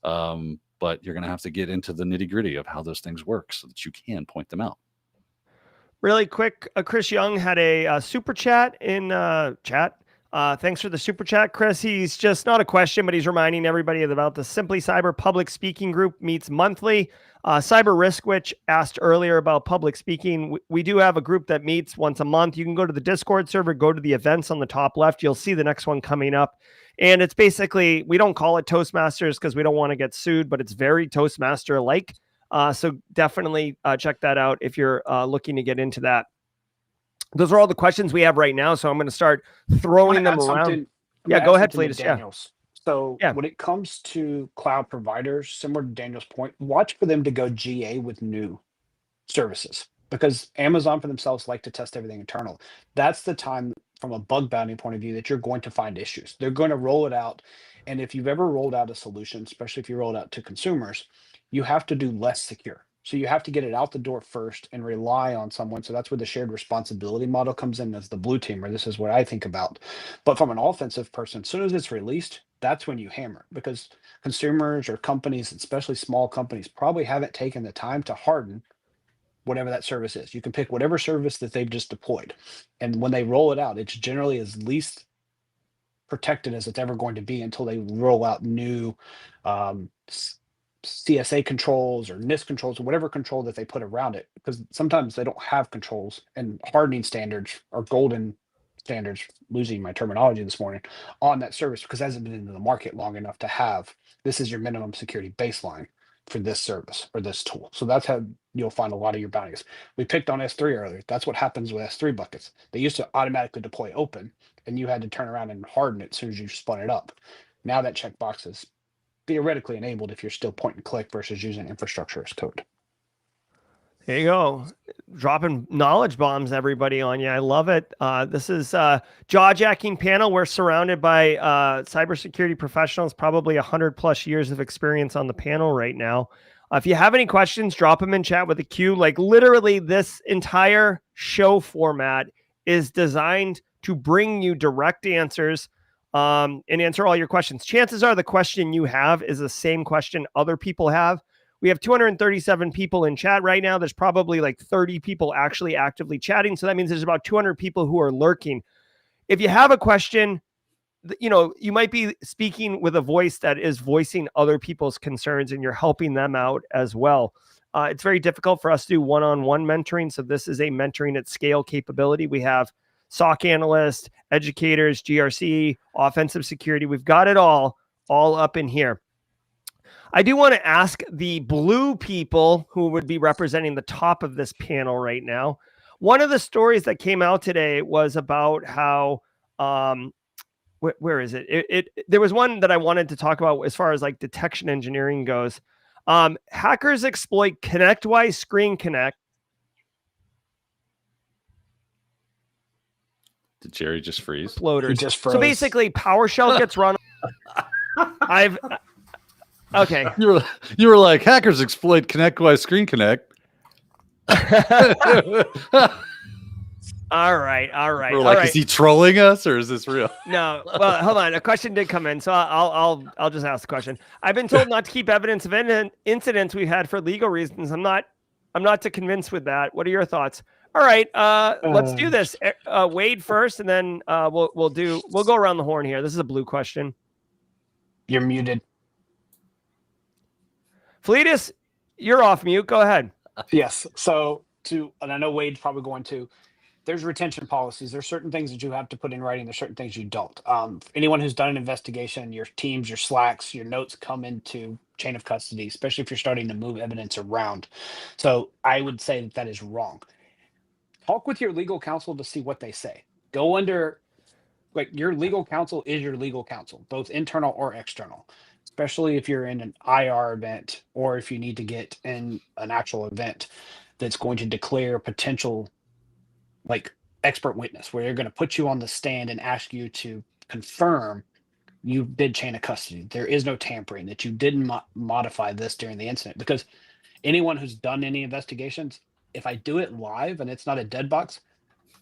But you're going to have to get into the nitty gritty of how those things work so that you can point them out. Really quick, Chris Young had a super chat in chat. Thanks for the super chat, Chris. He's just not a question, but he's reminding everybody about the Simply Cyber public speaking group meets monthly. Cyber Risk, which asked earlier about public speaking. We do have a group that meets once a month. You can go to the Discord server, go to the events on the top left. You'll see the next one coming up. And it's basically, we don't call it Toastmasters because we don't want to get sued, but it's very Toastmaster-like. So definitely check that out if you're looking to get into that. Those are all the questions we have right now. So I'm going to start throwing them around. Yeah, go ahead, Fleetus. Yeah. So when it comes to cloud providers, similar to Daniel's point, watch for them to go GA with new services, because Amazon for themselves like to test everything internal. That's the time from a bug bounty point of view that you're going to find issues. They're going to roll it out. And if you've ever rolled out a solution, especially if you roll it out to consumers, you have to do less secure. So you have to get it out the door first and rely on someone. So that's where the shared responsibility model comes in as the blue teamer. This is what I think about. But from an offensive person, as soon as it's released, that's when you hammer, because consumers or companies, especially small companies, probably haven't taken the time to harden whatever that service is. You can pick whatever service that they've just deployed. And when they roll it out, it's generally as least protected as it's ever going to be until they roll out new CSA controls or NIST controls or whatever control that they put around it, because sometimes they don't have controls, and hardening standards or golden standards, losing my terminology this morning, on that service, because it hasn't been into the market long enough to have, this is your minimum security baseline for this service or this tool. So that's how you'll find a lot of your bounties. We picked on S3 earlier. That's what happens with S3 buckets. They used to automatically deploy open, and you had to turn around and harden it as soon as you spun it up. Now that checkbox is theoretically enabled if you're still point and click versus using infrastructure as code. There you go. Dropping knowledge bombs, everybody, on you. I love it. This is jaw-jacking panel. We're surrounded by cybersecurity professionals, probably 100+ years of experience on the panel right now. If you have any questions, drop them in chat with a Q. Like literally this entire show format is designed to bring you direct answers and answer all your questions. Chances are the question you have is the same question other people have. We have 237 people in chat right now. There's probably like 30 people actually actively chatting. So that means there's about 200 people who are lurking. If you have a question, you know, you might be speaking with a voice that is voicing other people's concerns and you're helping them out as well. It's very difficult for us to do one-on-one mentoring. So this is a mentoring at scale capability. We have SOC analysts, educators, GRC, offensive security. We've got it all up in here. I do want to ask the blue people who would be representing the top of this panel right now. One of the stories that came out today was about how, where is it? There was one that I wanted to talk about as far as like detection engineering goes. Hackers exploit ConnectWise Screen Connect. Did Jerry just freeze? Loaders. He just froze. So basically PowerShell gets run. Okay. You were like, hackers exploit ConnectWise Screen Connect. All right. We're like, is he trolling us or is this real? No. Well, hold on. A question did come in, so I'll just ask the question. I've been told not to keep evidence of incidents we've had for legal reasons. I'm not too convinced with that. What are your thoughts? All right, let's do this. Wade first, and then we'll go around the horn here. This is a blue question. You're muted. Fleetus, you're off mute. Go ahead. Yes. So and I know Wade's probably going to. There's retention policies. There's certain things that you have to put in writing. There's certain things you don't. Anyone who's done an investigation, your teams, your slacks, your notes come into chain of custody, especially if you're starting to move evidence around. So I would say that is wrong. Talk with your legal counsel to see what they say. Go under, like, your legal counsel is your legal counsel, both internal or external, especially if you're in an IR event or if you need to get in an actual event that's going to declare potential, like, expert witness, where they're going to put you on the stand and ask you to confirm you did chain of custody. There is no tampering, that you didn't modify this during the incident. Because anyone who's done any investigations, if I do it live and it's not a dead box,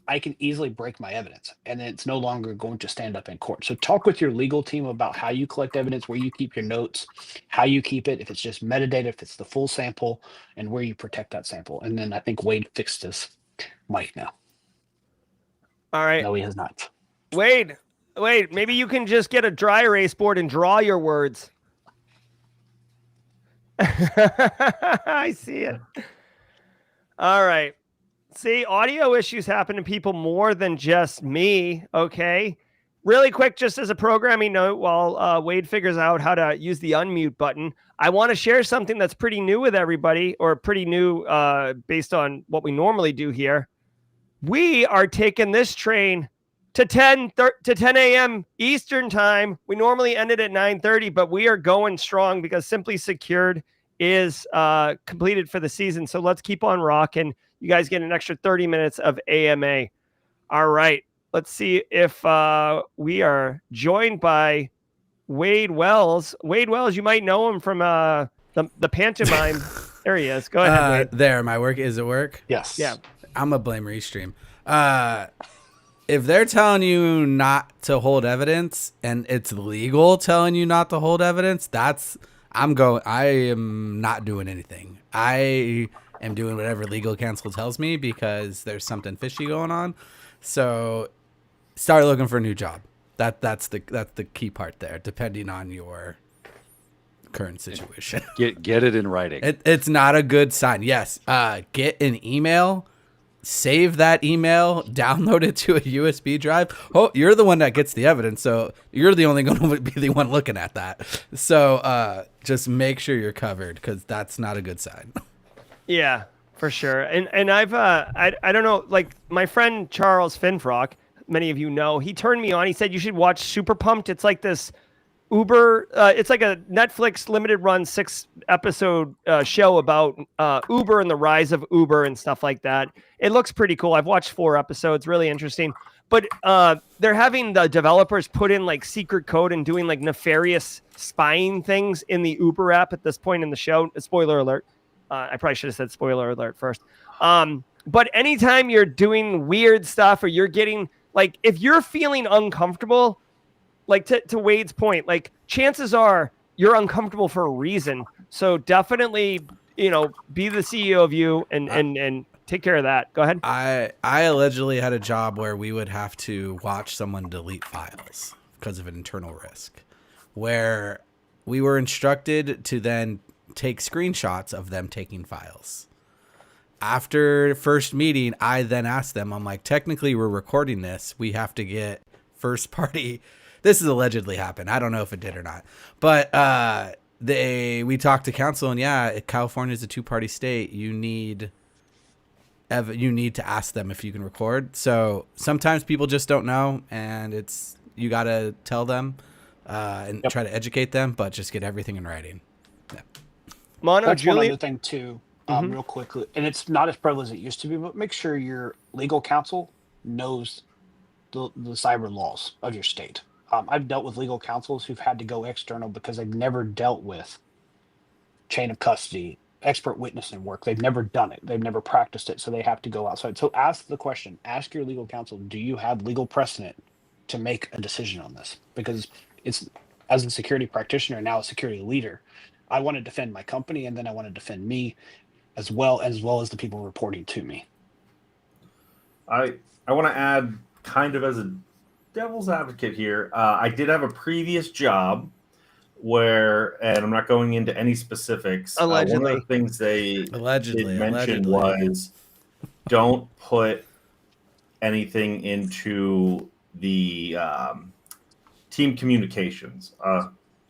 I can easily break my evidence and then it's no longer going to stand up in court. So talk with your legal team about how you collect evidence, where you keep your notes, how you keep it, if it's just metadata, if it's the full sample, and where you protect that sample. And then I think Wade fixed his mic now. All right. No, he has not. Wade, maybe you can just get a dry erase board and draw your words. I see it. All right. See, audio issues happen to people more than just me, okay? Really quick, just as a programming note, while Wade figures out how to use the unmute button, I want to share something that's pretty new with everybody, or pretty new based on what we normally do here. We are taking this train to 10 a.m. Eastern time. We normally end it at 9:30, but we are going strong because Simply Secured is completed for the season. So let's keep on rocking. You guys get an extra 30 minutes of AMA. All right. Let's see if we are joined by Wade Wells. Wade Wells, you might know him from the pantomime. There he is. Go ahead, Wade. There, my work is at work. Yes. Yeah. I'm gonna blame Restream. If they're telling you not to hold evidence and it's legal telling you not to hold evidence, I am not doing anything. I am doing whatever legal counsel tells me because there's something fishy going on. So start looking for a new job. That's the key part there, depending on your current situation. Get it in writing. It's not a good sign. Yes. Get an email. Save that email, download it to a USB drive. Oh, you're the one that gets the evidence, so you're the only going to be the one looking at that. So just make sure you're covered, because that's not a good sign. Yeah, for sure. And I've I don't know, like my friend Charles Finfrock, many of you know, he turned me on. He said you should watch Super Pumped. It's like this Uber, it's like a Netflix limited run 6-episode show about Uber and the rise of Uber and stuff like that. It looks pretty cool. I've watched 4 episodes, really interesting. But they're having the developers put in like secret code and doing like nefarious spying things in the Uber app at this point in the show. Spoiler alert. I probably should have said spoiler alert first. But anytime you're doing weird stuff or you're getting, like, if you're feeling uncomfortable, like to Wade's point, like chances are you're uncomfortable for a reason. So definitely, be the CEO of you and take care of that. Go ahead. I allegedly had a job where we would have to watch someone delete files because of an internal risk, where we were instructed to then take screenshots of them taking files. After first meeting, I then asked them, I'm like, technically we're recording this. We have to get first party. This has allegedly happened. I don't know if it did or not, but we talked to counsel, and yeah, California is a 2-party state. You need to ask them if you can record. So sometimes people just don't know, and you got to tell them and try to educate them, but just get everything in writing. Yeah. That's one other thing too, real quickly, and it's not as prevalent as it used to be, but make sure your legal counsel knows the cyber laws of your state. I've dealt with legal counsels who've had to go external because they've never dealt with chain of custody, expert witnessing work. They've never done it. They've never practiced it. So they have to go outside. So ask the question, ask your legal counsel, do you have legal precedent to make a decision on this? Because it's, as a security practitioner, now a security leader, I want to defend my company, and then I want to defend me as well as the people reporting to me. I want to add, kind of as a devil's advocate here. I did have a previous job where, and I'm not going into any specifics. Allegedly. One of the things they Allegedly, did mention was don't put anything into the team communications.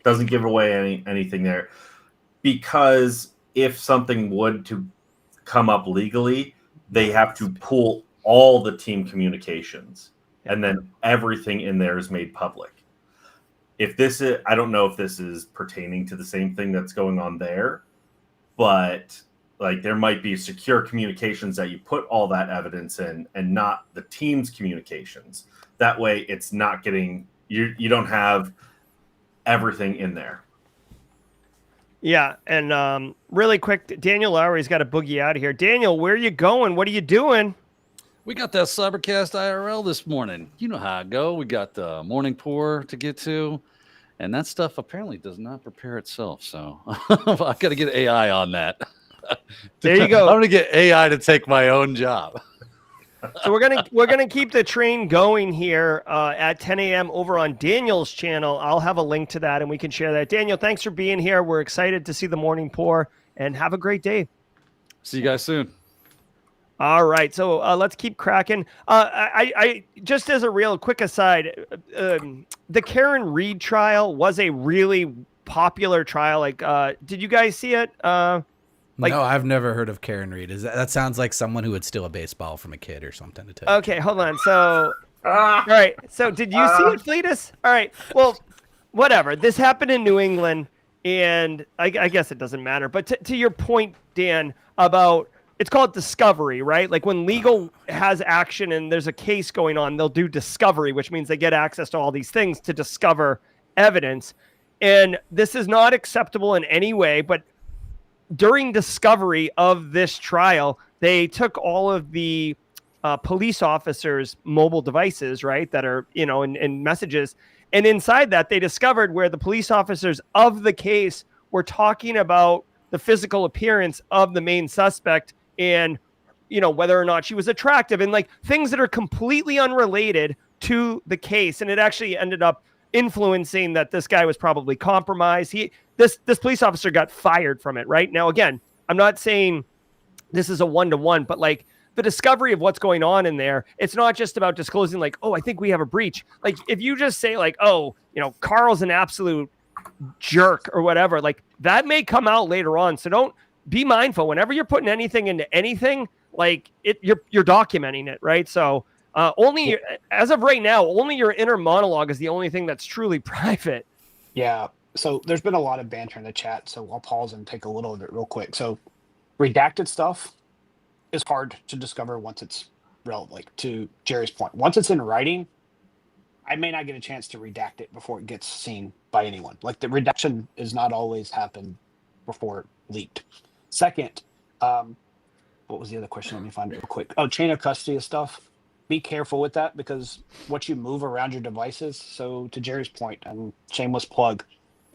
Doesn't give away anything there, because if something would to come up legally, they have to pull all the team communications, and then everything in there is made public. If this is, I don't know if this is pertaining to the same thing that's going on there, but like there might be secure communications that you put all that evidence in and not the team's communications. That way it's not getting, you don't have everything in there. Yeah. And really quick, Daniel Lowry's got to boogie out of here. Daniel, where are you going? What are you doing? We got that Cybercast IRL this morning. You know how I go. We got the morning pour to get to, and that stuff apparently does not prepare itself. So I got to get AI on that. There you go. I'm going to get AI to take my own job. So we're gonna keep the train going here at 10 a.m. over on Daniel's channel. I'll have a link to that, and we can share that. Daniel, thanks for being here. We're excited to see the morning pour, and have a great day. See you guys soon. All right, so let's keep cracking. I just as a real quick aside, the Karen Reed trial was a really popular trial. Like, did you guys see it? No, I've never heard of Karen Reed. That sounds like someone who would steal a baseball from a kid or something. To tell Okay, hold on. So, all right. So, did you see it, Fleetus? All right. Well, whatever. This happened in New England, and I guess it doesn't matter. But to your point, Dan, about it's called discovery, right? Like when legal has action and there's a case going on, they'll do discovery, which means they get access to all these things to discover evidence. And this is not acceptable in any way, but during discovery of this trial, they took all of the police officers' mobile devices, right, that are, in messages. And inside that, they discovered where the police officers of the case were talking about the physical appearance of the main suspect and, whether or not she was attractive and like things that are completely unrelated to the case. And it actually ended up influencing that this guy was probably compromised. This police officer got fired from it, right? Now, again, I'm not saying this is a one-to-one, but like the discovery of what's going on in there, it's not just about disclosing like, oh, I think we have a breach. Like if you just say like, oh, Carl's an absolute jerk or whatever, like that may come out later on. So don't be mindful whenever you're putting anything into anything, like you're documenting it, right? So only as of right now, only your inner monologue is the only thing that's truly private. Yeah. So there's been a lot of banter in the chat, so I'll pause and take a little of it real quick. So redacted stuff is hard to discover once it's relevant. Like to Jerry's point, once it's in writing, I may not get a chance to redact it before it gets seen by anyone. Like the redaction is not always happen before it leaked. Second, what was the other question? Let me find it real quick. Oh, chain of custody of stuff. Be careful with that because what you move around your devices. So to Jerry's point, and shameless plug,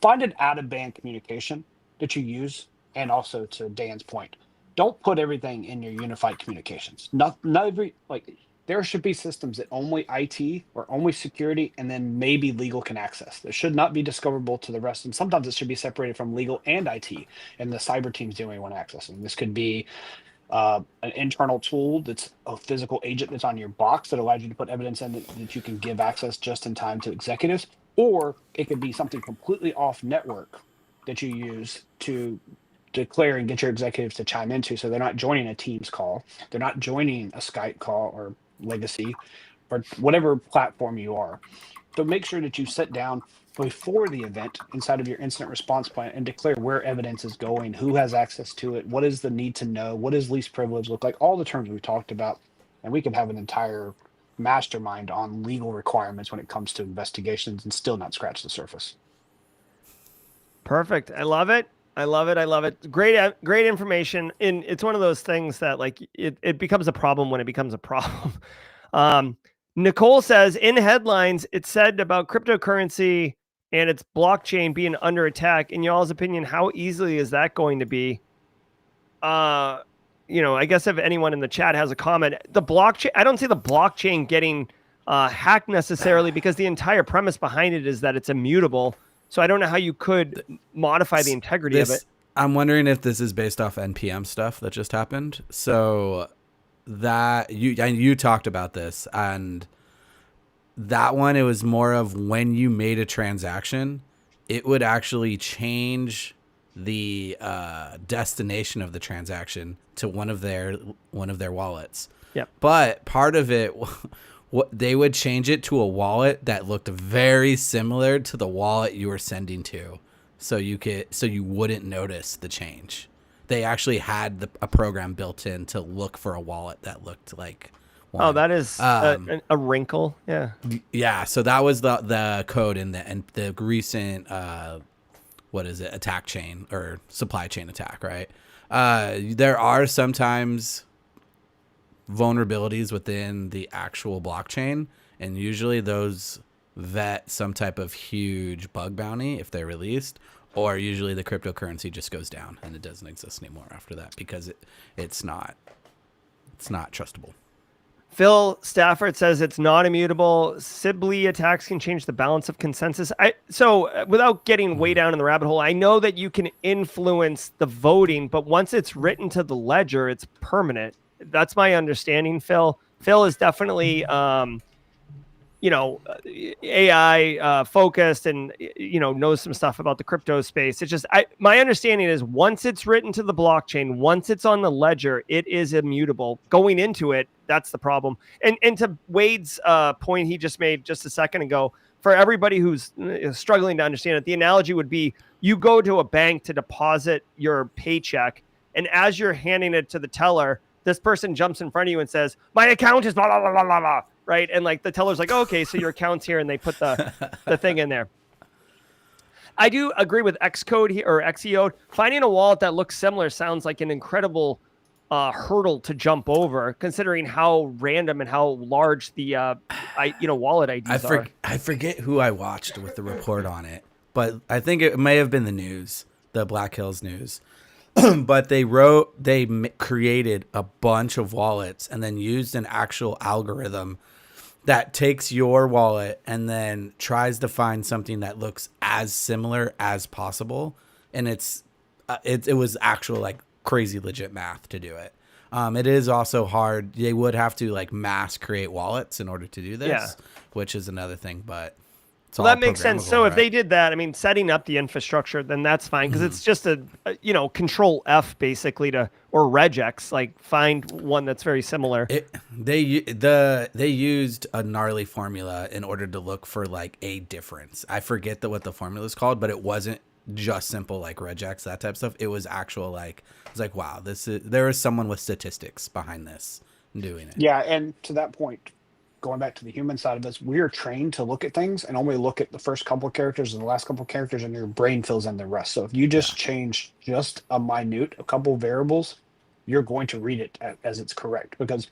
find an out-of-band communication that you use, and also to Dan's point, don't put everything in your unified communications. Not every, like there should be systems that only IT or only security and then maybe legal can access. That should not be discoverable to the rest. And sometimes it should be separated from legal and IT, and the cyber team's the only one accessing. This could be an internal tool that's a physical agent that's on your box that allows you to put evidence in that you can give access just in time to executives, or it could be something completely off network that you use to declare and get your executives to chime into, so they're not joining a Teams call, they're not joining a Skype call or Legacy or whatever platform you are. So make sure that you sit down before the event inside of your incident response plan and declare where evidence is going, who has access to it, what is the need to know, what does least privilege look like, all the terms we talked about. And we can have an entire mastermind on legal requirements when it comes to investigations and still not scratch the surface. Perfect. I love it. I love it. I love it. Great information. And it's one of those things that like it becomes a problem when it becomes a problem. Nicole says in headlines, it said about cryptocurrency and its blockchain being under attack. In y'all's opinion, how easily is that going to be? I guess if anyone in the chat has a comment, the blockchain, I don't see the blockchain getting hacked necessarily because the entire premise behind it is that it's immutable. So I don't know how you could modify the integrity of it. I'm wondering if this is based off NPM stuff that just happened. So that you talked about this, and that one, it was more of when you made a transaction, it would actually change the destination of the transaction to one of their wallets. Yeah. But part of it, what they would change it to a wallet that looked very similar to the wallet you were sending to, so you wouldn't notice the change. They actually had a program built in to look for a wallet that looked like one. Oh, that is a wrinkle. Yeah. Yeah. So that was the code in the recent attack chain or supply chain attack, right? There are sometimes vulnerabilities within the actual blockchain, and usually those vet some type of huge bug bounty if they're released, or usually the cryptocurrency just goes down and it doesn't exist anymore after that because it's not trustable. Phil Stafford says it's not immutable. Sibley attacks can change the balance of consensus. So without getting way down in the rabbit hole, I know that you can influence the voting, but once it's written to the ledger, it's permanent. That's my understanding, Phil. Phil is definitely, AI focused and, knows some stuff about the crypto space. It's just, my understanding is once it's written to the blockchain, once it's on the ledger, it is immutable. Going into it, that's the problem. And to Wade's point he just made just a second ago, for everybody who's struggling to understand it, the analogy would be you go to a bank to deposit your paycheck, and as you're handing it to the teller, this person jumps in front of you and says, "My account is blah, blah, blah, blah, blah, blah," right? And like the teller's like, oh, okay, so your account's here, and they put the thing in there. I do agree with Xcode here, or Xeo. Finding a wallet that looks similar sounds like an incredible hurdle to jump over, considering how random and how large the wallet IDs are. I forget who I watched with the report on it, but I think it may have been the news, the Black Hills News. But they created a bunch of wallets and then used an actual algorithm that takes your wallet and then tries to find something that looks as similar as possible. And it was actual like crazy legit math to do it. It is also hard. They would have to like mass create wallets in order to do this, which is another thing, but well, that makes sense. So if they did that, I mean, setting up the infrastructure, then that's fine because it's just a Control F basically or regex, like find one that's very similar. They used a gnarly formula in order to look for like a difference. I forget what the formula is called, but it wasn't just simple like regex, that type of stuff. It was actual wow, there is someone with statistics behind this doing it. Yeah, and to that point, going back to the human side of this, we are trained to look at things and only look at the first couple of characters and the last couple of characters, and your brain fills in the rest. So if you just change just a couple of variables, you're going to read it as it's correct. Because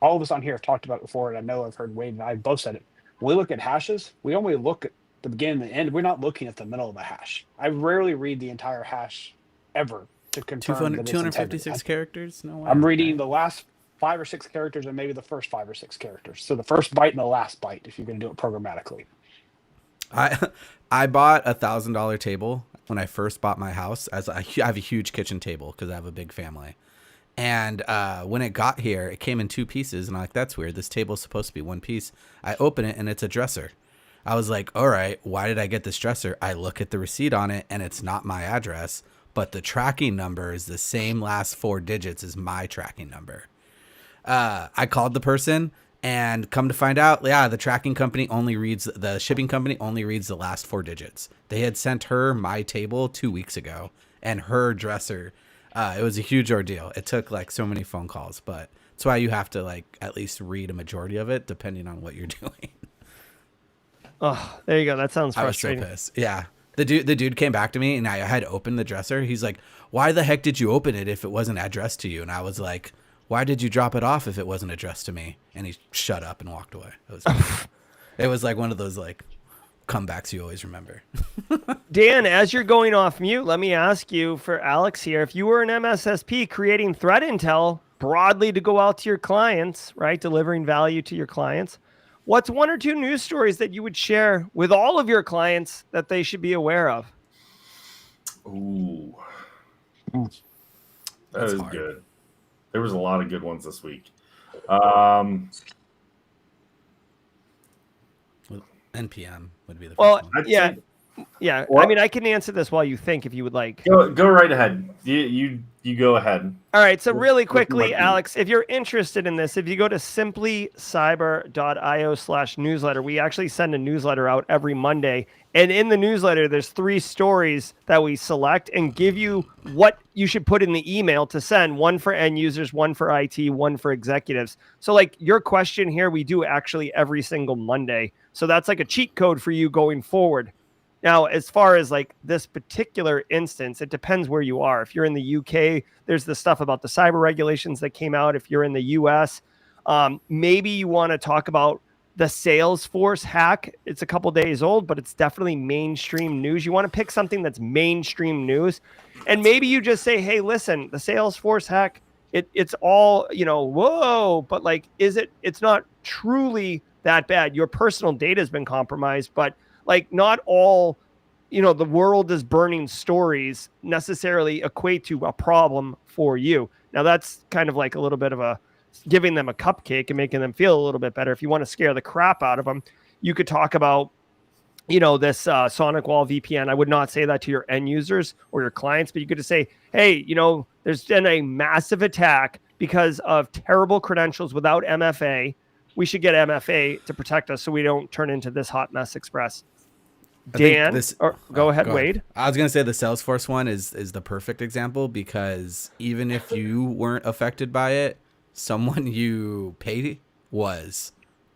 all of us on here have talked about it before, and I know I've heard Wade and I both said it. When we look at hashes, we only look at the beginning and the end. We're not looking at the middle of the hash. I rarely read the entire hash ever to confirm that it's 256 characters? No way. I'm reading the last 5 or 6 characters and maybe the first 5 or 6 characters. So the first byte and the last byte if you're going to do it programmatically. I bought $1,000 table when I first bought my house. I have a huge kitchen table because I have a big family. And when it got here, it came in 2 pieces. And I'm like, that's weird. This table is supposed to be 1 piece. I open it and it's a dresser. I was like, all right, why did I get this dresser? I look at the receipt on it and it's not my address, but the tracking number is the same last 4 digits as my tracking number. I called the person and come to find out, the tracking company the shipping company only reads the last 4 digits. They had sent her my table 2 weeks ago and her dresser. It was a huge ordeal. It took like so many phone calls, but that's why you have to like at least read a majority of it depending on what you're doing. Oh, there you go. That sounds frustrating. I was so pissed. Yeah. The dude came back to me and I had opened the dresser. He's like, why the heck did you open it if it wasn't addressed to you? And I was like, why did you drop it off if it wasn't addressed to me? And he shut up and walked away. It was like one of those like comebacks you always remember. Dan, as you're going off mute, let me ask you for Alex here. If you were an MSSP creating threat intel broadly to go out to your clients, right, delivering value to your clients, what's one or two news stories that you would share with all of your clients that they should be aware of? Ooh, that That's is hard. good. There was a lot of good ones this week. NPM would be the first Well, one. I'd yeah. say- Yeah, I Well- mean, I can answer this while you think if you would like. Go right ahead. You go ahead. All right, so What- really what you quickly, might do. Alex, if you're interested in this, if you go to simplycyber.io/newsletter, we actually send a newsletter out every Monday. And in the newsletter, there's 3 stories that we select and give you what you should put in the email to send, one for end users, one for IT, one for executives. So like your question here, we do actually every single Monday. So that's like a cheat code for you going forward. Now, as far as like this particular instance, it depends where you are. If you're in the UK, there's the stuff about the cyber regulations that came out. If you're in the US, maybe you want to talk about the Salesforce hack. It's a couple days old, but it's definitely mainstream news. You want to pick something that's mainstream news. And maybe you just say, hey, listen, the Salesforce hack, it's all, whoa, but like, it's not truly that bad. Your personal data has been compromised, but like not all, the world is burning stories necessarily equate to a problem for you. Now that's kind of like a little bit of giving them a cupcake and making them feel a little bit better. If you want to scare the crap out of them, you could talk about, this SonicWall VPN. I would not say that to your end users or your clients, but you could just say, hey, there's been a massive attack because of terrible credentials without MFA. We should get MFA to protect us so we don't turn into this hot mess express. Dan, go ahead, Wade. I was going to say the Salesforce one is the perfect example because even if you weren't affected by it, someone you pay was,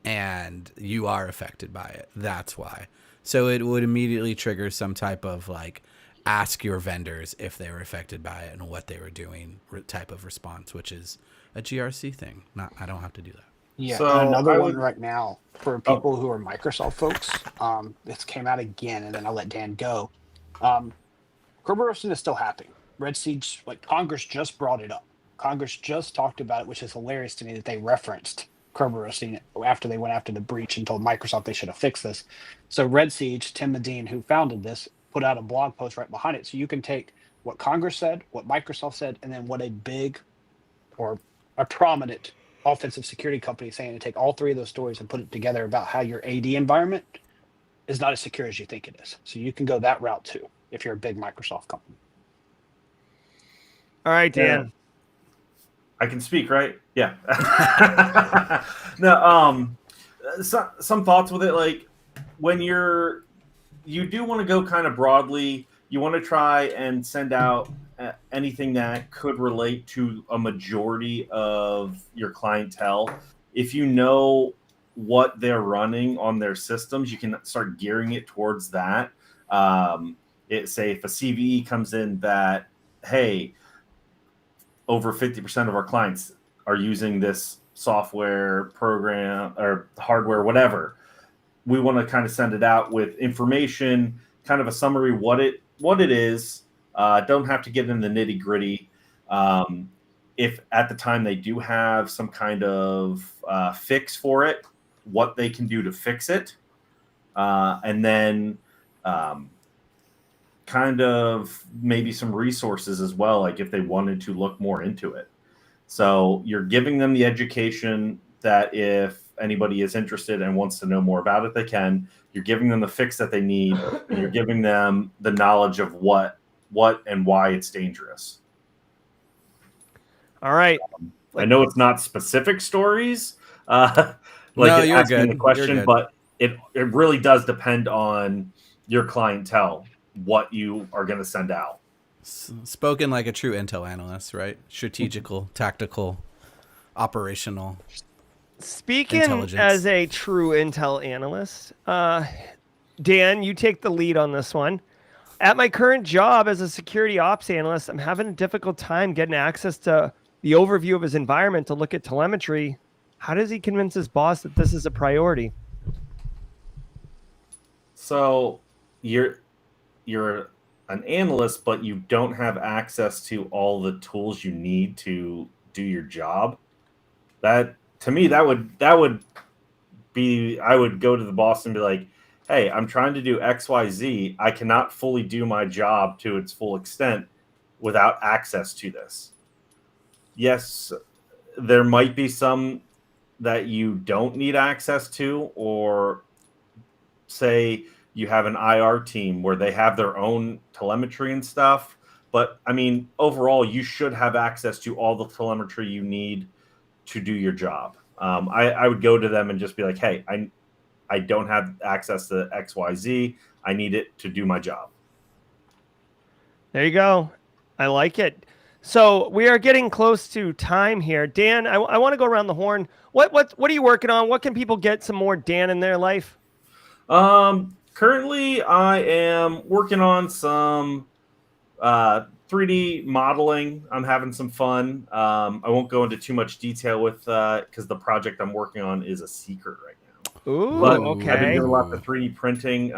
and you are affected by it. That's why. So it would immediately trigger some type of like, ask your vendors if they were affected by it and what they were doing type of response, which is a GRC thing. I don't have to do that. Yeah, So and another I one would- right now for people who are Microsoft folks. This came out again, and then I'll let Dan go. Kerberos is still happening. Red Siege, like Congress just brought it up. Congress just talked about it, which is hilarious to me that they referenced Kerberos after they went after the breach and told Microsoft they should have fixed this. So Red Siege, Tim Medine, who founded this, put out a blog post right behind it. So you can take what Congress said, what Microsoft said, and then what a big or a prominent offensive security company saying, to take all 3 of those stories and put it together about how your AD environment is not as secure as you think it is. So you can go that route too if you're a big Microsoft company. All right, Dan. Yeah. I can speak, right? Yeah. No, some thoughts with it. Like when you do want to go kind of broadly, you want to try and send out anything that could relate to a majority of your clientele. If you know what they're running on their systems, you can start gearing it towards that. Say if a CVE comes in that, hey, over 50% of our clients are using this software program or hardware, whatever. We want to kind of send it out with information, kind of a summary, what it is. Don't have to get in the nitty gritty. If at the time they do have some kind of fix for it, what they can do to fix it. And then kind of maybe some resources as well, like if they wanted to look more into it. So you're giving them the education that if anybody is interested and wants to know more about it, they can. You're giving them the fix that they need, and you're giving them the knowledge of what and why it's dangerous. All right. I know it's not specific stories, No, you're asking good. the question, You're good. but it really does depend on your clientele, what you are going to send out. Spoken like a true intel analyst, right? Strategical, tactical, operational. Speaking Intelligence. as a true intel analyst, Dan, you take the lead on this one. At my current job as a security ops analyst, I'm having a difficult time getting access to the overview of his environment to look at telemetry. How does he convince his boss that this is a priority? So you're an analyst, but you don't have access to all the tools you need to do your job. That to me, that would be, I would go to the boss and be like, hey, I'm trying to do XYZ. I cannot fully do my job to its full extent without access to this. Yes, there might be some that you don't need access to, or say you have an IR team where they have their own telemetry and stuff. But I mean, overall, you should have access to all the telemetry you need to do your job. I would go to them and just be like, hey, I don't have access to XYZ. I need it to do my job. There you go. I like it. So we are getting close to time here. Dan, I want to go around the horn. What are you working on? What can people get some more Dan in their life? Currently, I am working on some 3D modeling. I'm having some fun. I won't go into too much detail with because the project I'm working on is a secret right now. Ooh, but okay. I've been doing lots of 3D printing.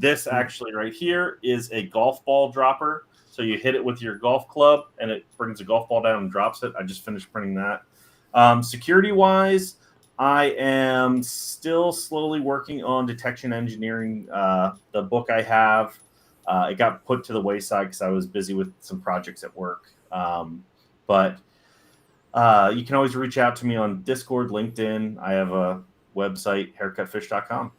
This actually right here is a golf ball dropper. So you hit it with your golf club and it brings a golf ball down and drops it. I just finished printing that. Security-wise, I am still slowly working on detection engineering. The book I have, it got put to the wayside because I was busy with some projects at work. But you can always reach out to me on Discord, LinkedIn. I have a website, haircutfish.com.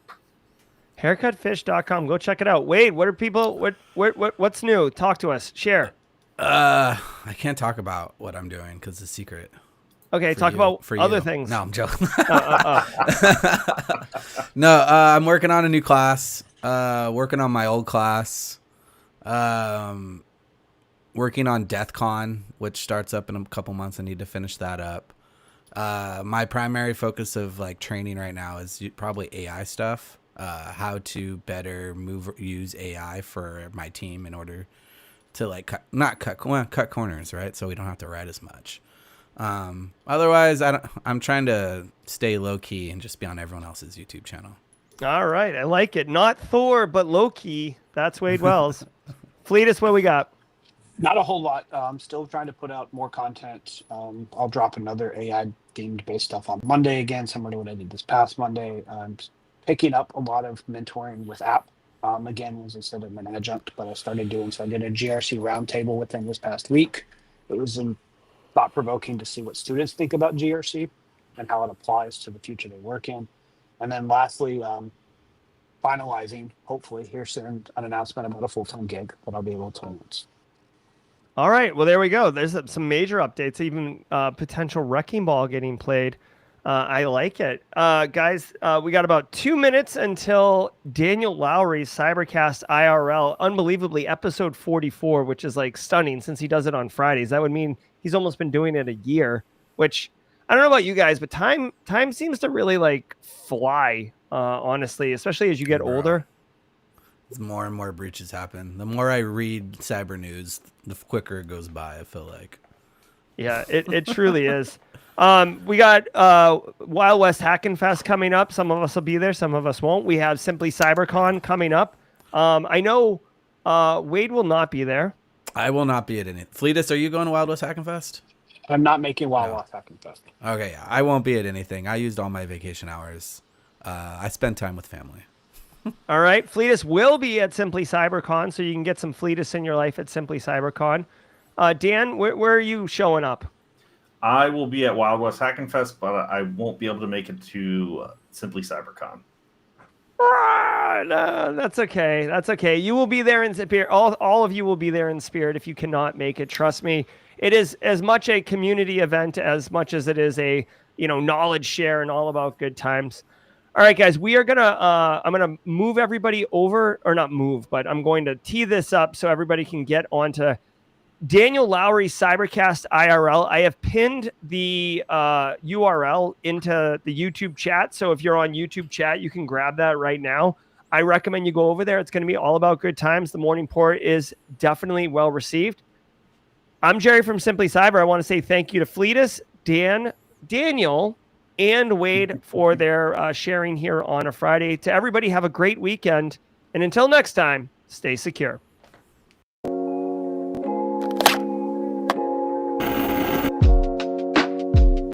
Haircutfish.com. Go check it out. Wade, what are people, what's new? Talk to us. Share. I can't talk about what I'm doing because it's a secret. Okay, talk about other things. No, I'm joking. No, I'm working on a new class. Working on my old class. Working on DeathCon, which starts up in a couple months. I need to finish that up. My primary focus of like training right now is probably AI stuff. How to better use AI for my team in order to like cut corners, right? So we don't have to write as much. Otherwise, I'm trying to stay low key and just be on everyone else's YouTube channel. All right, I like it. Not Thor, but low key. That's Wade Wells. Fleetus, what we got? Not a whole lot. I'm still trying to put out more content. I'll drop another AI themed based stuff on Monday again, similar to what I did this past Monday. I'm picking up a lot of mentoring with app. Again, as I said, I'm an adjunct, but I started doing so. I did a GRC roundtable with them this past week. It was thought-provoking to see what students think about GRC and how it applies to the future they work in. And then lastly, finalizing, hopefully here soon, an announcement about a full-time gig that I'll be able to announce. All right, well, there we go. There's some major updates, even potential wrecking ball getting played. I like it. Guys, we got about 2 minutes until Daniel Lowry's Cybercast IRL, unbelievably episode 44, which is like stunning since he does it on Fridays. That would mean he's almost been doing it a year, which I don't know about you guys, but time seems to really like fly, honestly, especially as you get older. As more and more breaches happen. The more I read cyber news, the quicker it goes by, I feel like. Yeah, it truly is. We got Wild West Hackin' Fest coming up. Some of us will be there, some of us won't. We have Simply CyberCon coming up. I know Wade will not be there. I will not be at any. Fleetus, are you going to Wild West Hackin' Fest? I'm not making Wild West Hackin' Fest. Okay, yeah, I won't be at anything. I used all my vacation hours. I spend time with family. All right, Fleetus will be at Simply CyberCon, so you can get some Fleetus in your life at Simply CyberCon. Dan, where are you showing up? I will be at Wild West Hackin' Fest, but I won't be able to make it to Simply CyberCon. No, that's okay. That's okay. You will be there in spirit. All of you will be there in spirit if you cannot make it. Trust me. It is as much a community event as much as it is a, knowledge share and all about good times. All right, guys, we are going to, I'm going to move everybody over, or not move, but I'm going to tee this up so everybody can get onto Daniel Lowry's Cybercast IRL. I have pinned the URL into the YouTube chat. So if you're on YouTube chat, you can grab that right now. I recommend you go over there. It's going to be all about good times. The morning port is definitely well received. I'm Jerry from Simply Cyber. I want to say thank you to Fleetus, Dan, Daniel, and Wade for their sharing here on a Friday. To everybody, have a great weekend. And until next time, stay secure.